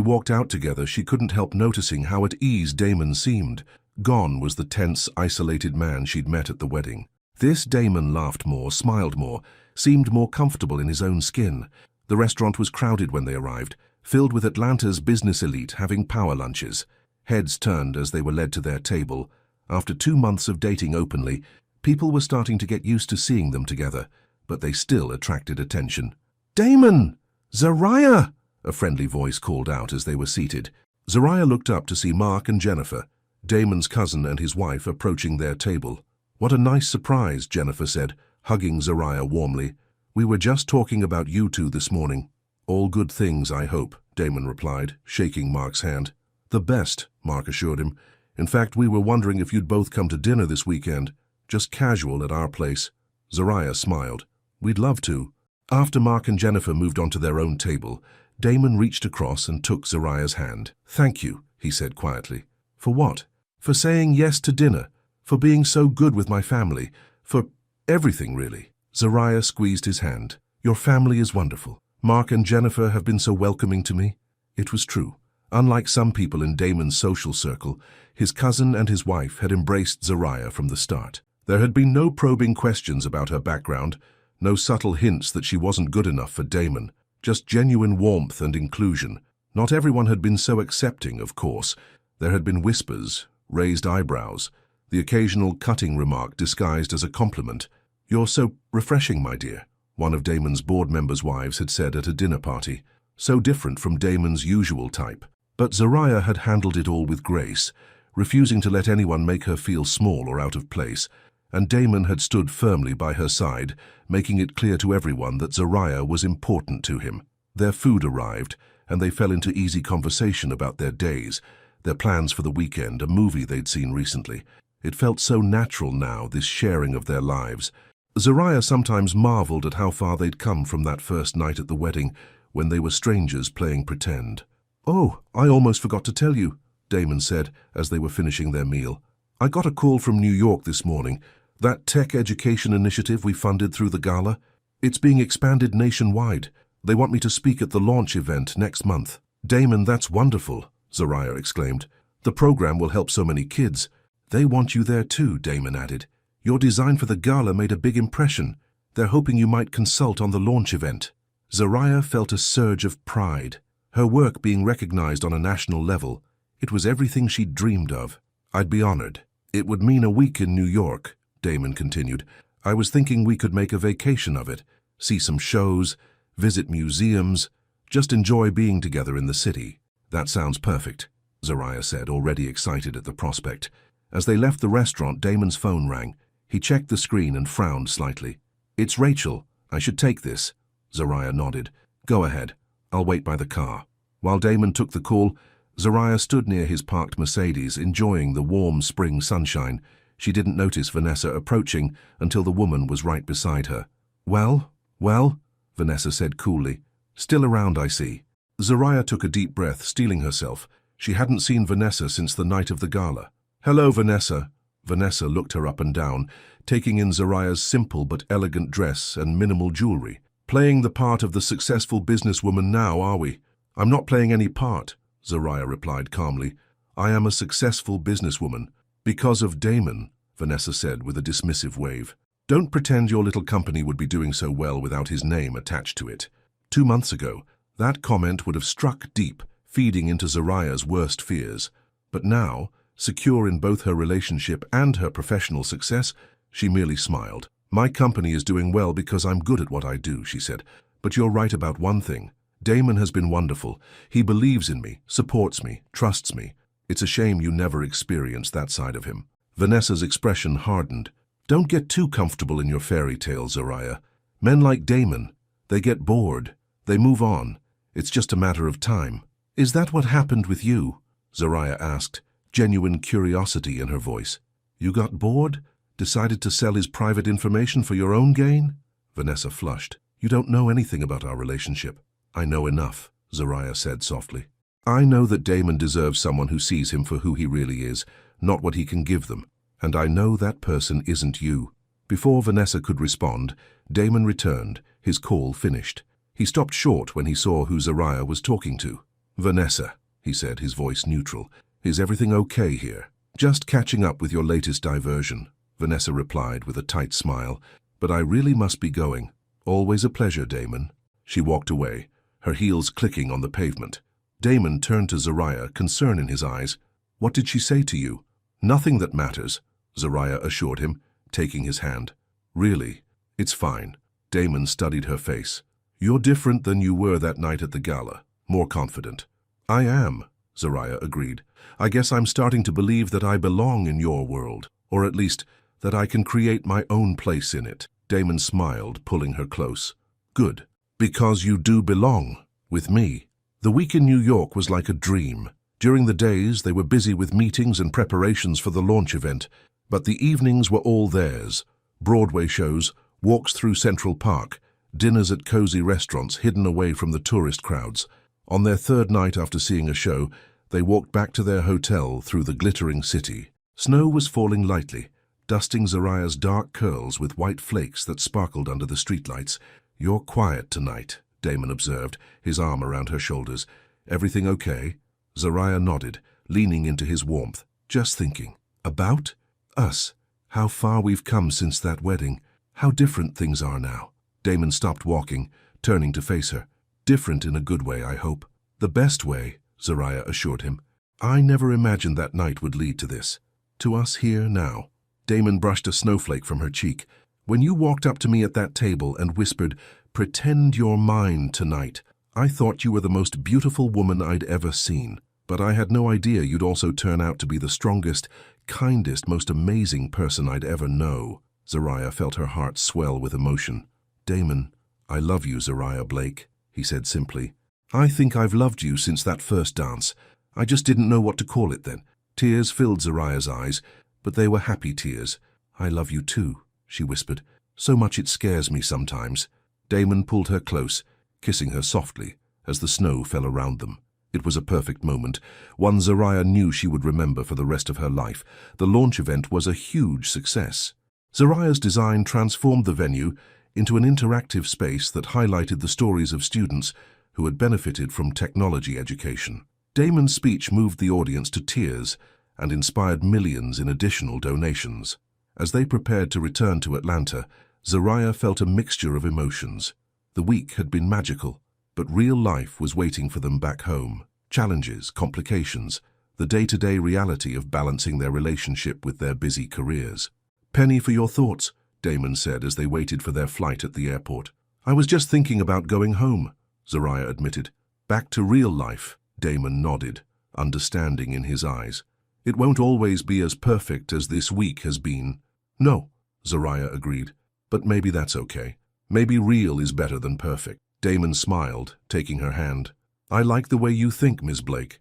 walked out together, she couldn't help noticing how at ease Damon seemed. Gone was the tense, isolated man she'd met at the wedding. This Damon laughed more, smiled more, seemed more comfortable in his own skin. The restaurant was crowded when they arrived, filled with Atlanta's business elite having power lunches. Heads turned as they were led to their table. After 2 months of dating openly, people were starting to get used to seeing them together, but they still attracted attention. "Damon! Zariah!" a friendly voice called out as they were seated. Zariah looked up to see Mark and Jennifer, Damon's cousin and his wife, approaching their table. "What a nice surprise," Jennifer said, hugging Zariah warmly. "We were just talking about you two this morning." "All good things, I hope," Damon replied, shaking Mark's hand. "The best," Mark assured him. "In fact, we were wondering if you'd both come to dinner this weekend, just casual at our place." Zariah smiled. "We'd love to." After Mark and Jennifer moved on to their own table, Damon reached across and took Zariah's hand. "Thank you," he said quietly. "For what?" "For saying yes to dinner, for being so good with my family, for everything, really." Zariah squeezed his hand. "Your family is wonderful. Mark and Jennifer have been so welcoming to me." It was true. Unlike some people in Damon's social circle, his cousin and his wife had embraced Zariah from the start. There had been no probing questions about her background, no subtle hints that she wasn't good enough for Damon, just genuine warmth and inclusion. Not everyone had been so accepting, of course. There had been whispers, raised eyebrows, the occasional cutting remark disguised as a compliment. "You're so refreshing, my dear," one of Damon's board members' wives had said at a dinner party. So different from Damon's usual type. But Zariah had handled it all with grace, refusing to let anyone make her feel small or out of place, and Damon had stood firmly by her side, making it clear to everyone that Zariah was important to him. Their food arrived, and they fell into easy conversation about their days, their plans for the weekend, a movie they'd seen recently. It felt so natural now, this sharing of their lives. Zariah sometimes marveled at how far they'd come from that first night at the wedding, when they were strangers playing pretend. "Oh, I almost forgot to tell you," Damon said as they were finishing their meal. "I got a call from New York this morning. That tech education initiative we funded through the gala, it's being expanded nationwide. They want me to speak at the launch event next month." "Damon, that's wonderful," Zariah exclaimed. "The program will help so many kids." "They want you there too," Damon added. "Your design for the gala made a big impression. They're hoping you might consult on the launch event." Zariah felt a surge of pride. Her work being recognized on a national level, it was everything she'd dreamed of. "I'd be honored. It would mean a week in New York," Damon continued. "I was thinking we could make a vacation of it, see some shows, visit museums, just enjoy being together in the city." "That sounds perfect," Zariah said, already excited at the prospect. As they left the restaurant, Damon's phone rang. He checked the screen and frowned slightly. "It's Rachel. I should take this." Zariah nodded. "Go ahead. I'll wait by the car." While Damon took the call, Zariah stood near his parked Mercedes, enjoying the warm spring sunshine. She didn't notice Vanessa approaching until the woman was right beside her. "Well?" Well, Vanessa said coolly. Still around, I see. Zariah took a deep breath, steeling herself. She hadn't seen Vanessa since the night of the gala. Hello, Vanessa. Vanessa looked her up and down, taking in Zariah's simple but elegant dress and minimal jewelry. Playing the part of the successful businesswoman now, are we? I'm not playing any part, Zariah replied calmly. I am a successful businesswoman. Because of Damon, Vanessa said with a dismissive wave. Don't pretend your little company would be doing so well without his name attached to it. 2 months ago, that comment would have struck deep, feeding into Zariah's worst fears. But now, secure in both her relationship and her professional success, she merely smiled. My company is doing well because I'm good at what I do, she said. But you're right about one thing. Damon has been wonderful. He believes in me, supports me, trusts me. It's a shame you never experienced that side of him. Vanessa's expression hardened. Don't get too comfortable in your fairy tale, Zariah. Men like Damon, they get bored. They move on. It's just a matter of time. Is that what happened with you? Zariah asked, genuine curiosity in her voice. You got bored? Decided to sell his private information for your own gain? Vanessa flushed. You don't know anything about our relationship. I know enough, Zariah said softly. I know that Damon deserves someone who sees him for who he really is, not what he can give them. And I know that person isn't you. Before Vanessa could respond, Damon returned, his call finished. He stopped short when he saw who Zariah was talking to. Vanessa, he said, his voice neutral. Is everything okay here? Just catching up with your latest diversion, Vanessa replied with a tight smile. But I really must be going. Always a pleasure, Damon. She walked away, her heels clicking on the pavement. Damon turned to Zariah, concern in his eyes. What did she say to you? Nothing that matters, Zariah assured him, taking his hand. Really? It's fine. Damon studied her face. You're different than you were that night at the gala, more confident. I am, Zariah agreed. I guess I'm starting to believe that I belong in your world, or at least that I can create my own place in it. Damon smiled, pulling her close. Good. Because you do belong, with me. The week in New York was like a dream. During the days, they were busy with meetings and preparations for the launch event, but the evenings were all theirs. Broadway shows, walks through Central Park, dinners at cozy restaurants hidden away from the tourist crowds. On their third night after seeing a show, they walked back to their hotel through the glittering city. Snow was falling lightly, dusting Zariah's dark curls with white flakes that sparkled under the streetlights. You're quiet tonight, Damon observed, his arm around her shoulders. Everything okay? Zariah nodded, leaning into his warmth. Just thinking. About? Us. How far we've come since that wedding. How different things are now. Damon stopped walking, turning to face her. Different in a good way, I hope. The best way, Zariah assured him. I never imagined that night would lead to this. To us here now. Damon brushed a snowflake from her cheek. When you walked up to me at that table and whispered, "Pretend you're mine tonight," I thought you were the most beautiful woman I'd ever seen. But I had no idea you'd also turn out to be the strongest, kindest, most amazing person I'd ever know. Zariah felt her heart swell with emotion. Damon, I love you, Zariah Blake, he said simply. I think I've loved you since that first dance. I just didn't know what to call it then. Tears filled Zariah's eyes, but they were happy tears. I love you too, she whispered. So much it scares me sometimes. Damon pulled her close, kissing her softly as the snow fell around them. It was a perfect moment, one Zariah knew she would remember for the rest of her life. The launch event was a huge success. Zariah's design transformed the venue into an interactive space that highlighted the stories of students who had benefited from technology education. Damon's speech moved the audience to tears and inspired millions in additional donations. As they prepared to return to Atlanta, Zariah felt a mixture of emotions. The week had been magical, but real life was waiting for them back home. Challenges, complications, the day-to-day reality of balancing their relationship with their busy careers. Penny for your thoughts, Damon said as they waited for their flight at the airport. I was just thinking about going home, Zariah admitted. Back to real life, Damon nodded, understanding in his eyes. It won't always be as perfect as this week has been. No, Zariah agreed, but maybe that's okay. Maybe real is better than perfect. Damon smiled, taking her hand. I like the way you think, Miss Blake.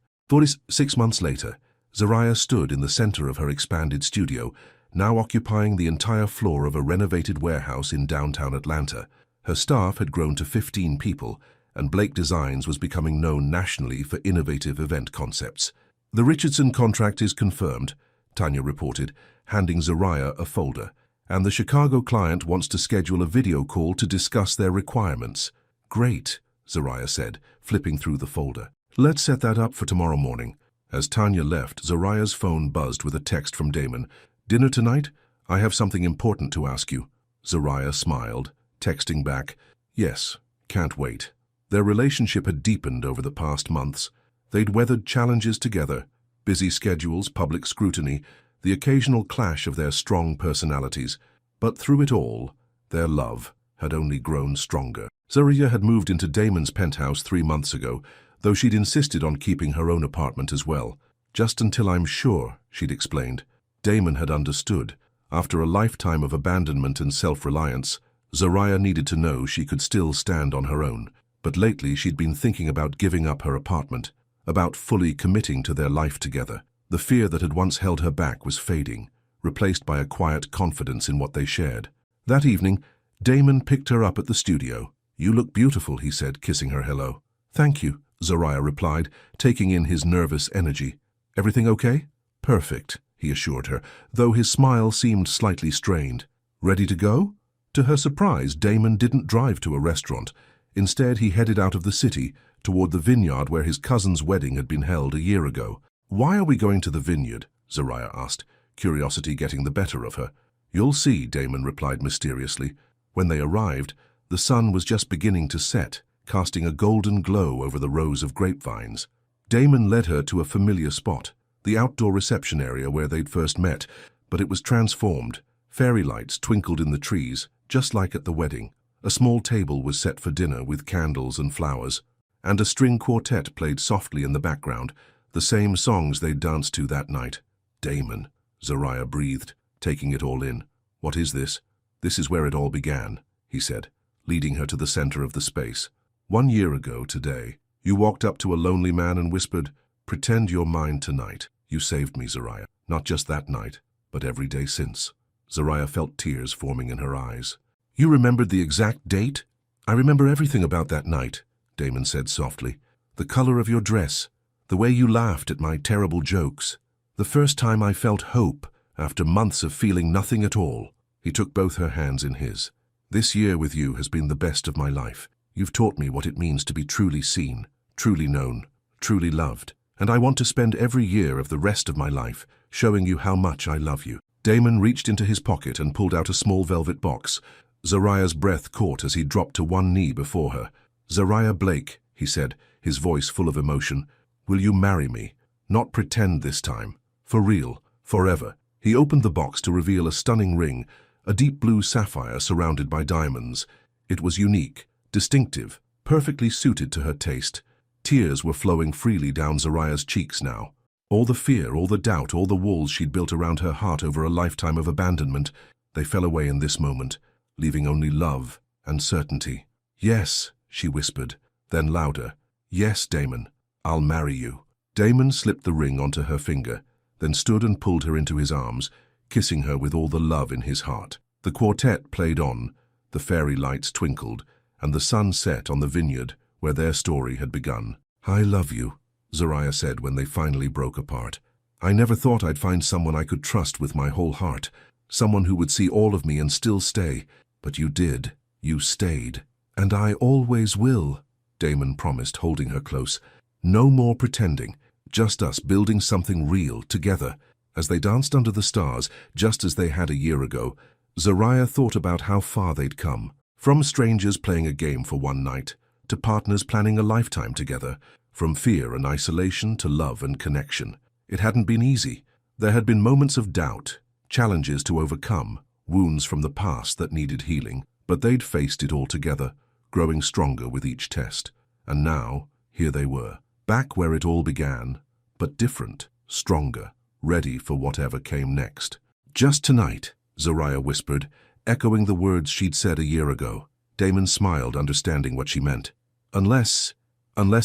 6 months later, Zariah stood in the center of her expanded studio, now occupying the entire floor of a renovated warehouse in downtown Atlanta. Her staff had grown to 15 people, and Blake Designs was becoming known nationally for innovative event concepts. "The Richardson contract is confirmed," Tanya reported, handing Zariah a folder. "And the Chicago client wants to schedule a video call to discuss their requirements." "Great," Zariah said, flipping through the folder. "Let's set that up for tomorrow morning." As Tanya left, Zariah's phone buzzed with a text from Damon. "Dinner tonight? I have something important to ask you." Zariah smiled, texting back, "Yes, can't wait." Their relationship had deepened over the past months. They'd weathered challenges together, busy schedules, public scrutiny, the occasional clash of their strong personalities. But through it all, their love had only grown stronger. Zariah had moved into Damon's penthouse 3 months ago, though she'd insisted on keeping her own apartment as well. "Just until I'm sure," she'd explained. Damon had understood. After a lifetime of abandonment and self-reliance, Zariah needed to know she could still stand on her own. But lately she'd been thinking about giving up her apartment, about fully committing to their life together. The fear that had once held her back was fading, replaced by a quiet confidence in what they shared. That evening, Damon picked her up at the studio. "You look beautiful," he said, kissing her hello. "Thank you," Zariah replied, taking in his nervous energy. "Everything okay?" "Perfect," he assured her, though his smile seemed slightly strained. "Ready to go?" To her surprise, Damon didn't drive to a restaurant. Instead, he headed out of the city, toward the vineyard where his cousin's wedding had been held a year ago. "Why are we going to the vineyard?" Zariah asked, curiosity getting the better of her. "You'll see," Damon replied mysteriously. When they arrived, the sun was just beginning to set, casting a golden glow over the rows of grapevines. Damon led her to a familiar spot, the outdoor reception area where they'd first met, but it was transformed. Fairy lights twinkled in the trees, just like at the wedding. A small table was set for dinner with candles and flowers, and a string quartet played softly in the background, the same songs they'd danced to that night. "Damon," Zariah breathed, taking it all in. "What is this?" "This is where it all began," he said, leading her to the center of the space. "1 year ago today, you walked up to a lonely man and whispered, 'Pretend you're mine tonight.' You saved me, Zariah. Not just that night, but every day since." Zariah felt tears forming in her eyes. "You remembered the exact date?" "I remember everything about that night," Damon said softly. "The color of your dress, the way you laughed at my terrible jokes. The first time I felt hope after months of feeling nothing at all." He took both her hands in his. "This year with you has been the best of my life. You've taught me what it means to be truly seen, truly known, truly loved. And I want to spend every year of the rest of my life showing you how much I love you." Damon reached into his pocket and pulled out a small velvet box. Zariah's breath caught as he dropped to one knee before her. "Zariah Blake," he said, his voice full of emotion, "will you marry me? Not pretend this time. For real, forever." He opened the box to reveal a stunning ring, a deep blue sapphire surrounded by diamonds. It was unique, distinctive, perfectly suited to her taste. Tears were flowing freely down Zariah's cheeks now. All the fear, all the doubt, all the walls she'd built around her heart over a lifetime of abandonment, they fell away in this moment, leaving only love and certainty. "Yes," she whispered, then louder. "Yes, Damon, I'll marry you." Damon slipped the ring onto her finger, then stood and pulled her into his arms, kissing her with all the love in his heart. The quartet played on, the fairy lights twinkled, and the sun set on the vineyard where their story had begun. "I love you," Zariah said when they finally broke apart. "I never thought I'd find someone I could trust with my whole heart, someone who would see all of me and still stay. But you did. You stayed. And I always will," Damon promised, holding her close. "No more pretending, just us building something real together." As they danced under the stars, just as they had a year ago, Zariah thought about how far they'd come. From strangers playing a game for one night, to partners planning a lifetime together, from fear and isolation to love and connection. It hadn't been easy. There had been moments of doubt, challenges to overcome, wounds from the past that needed healing, but they'd faced it all together, growing stronger with each test. And now, here they were, back where it all began, but different, stronger, ready for whatever came next. "Just tonight," Zariah whispered, echoing the words she'd said a year ago. Damon smiled, understanding what she meant. Unless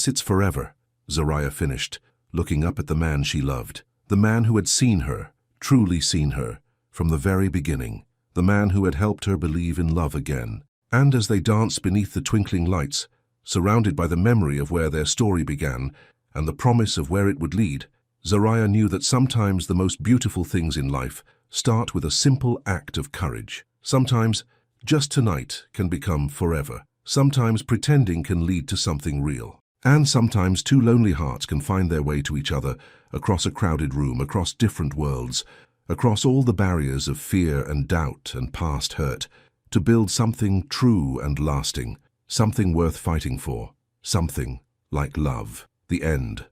it's forever," Zariah finished, looking up at the man she loved. The man who had seen her, truly seen her, from the very beginning. The man who had helped her believe in love again. And as they danced beneath the twinkling lights, surrounded by the memory of where their story began and the promise of where it would lead, Zariah knew that sometimes the most beautiful things in life start with a simple act of courage. Sometimes, just tonight can become forever. Sometimes pretending can lead to something real. And sometimes two lonely hearts can find their way to each other across a crowded room, across different worlds, across all the barriers of fear and doubt and past hurt, to build something true and lasting, something worth fighting for, something like love. The end.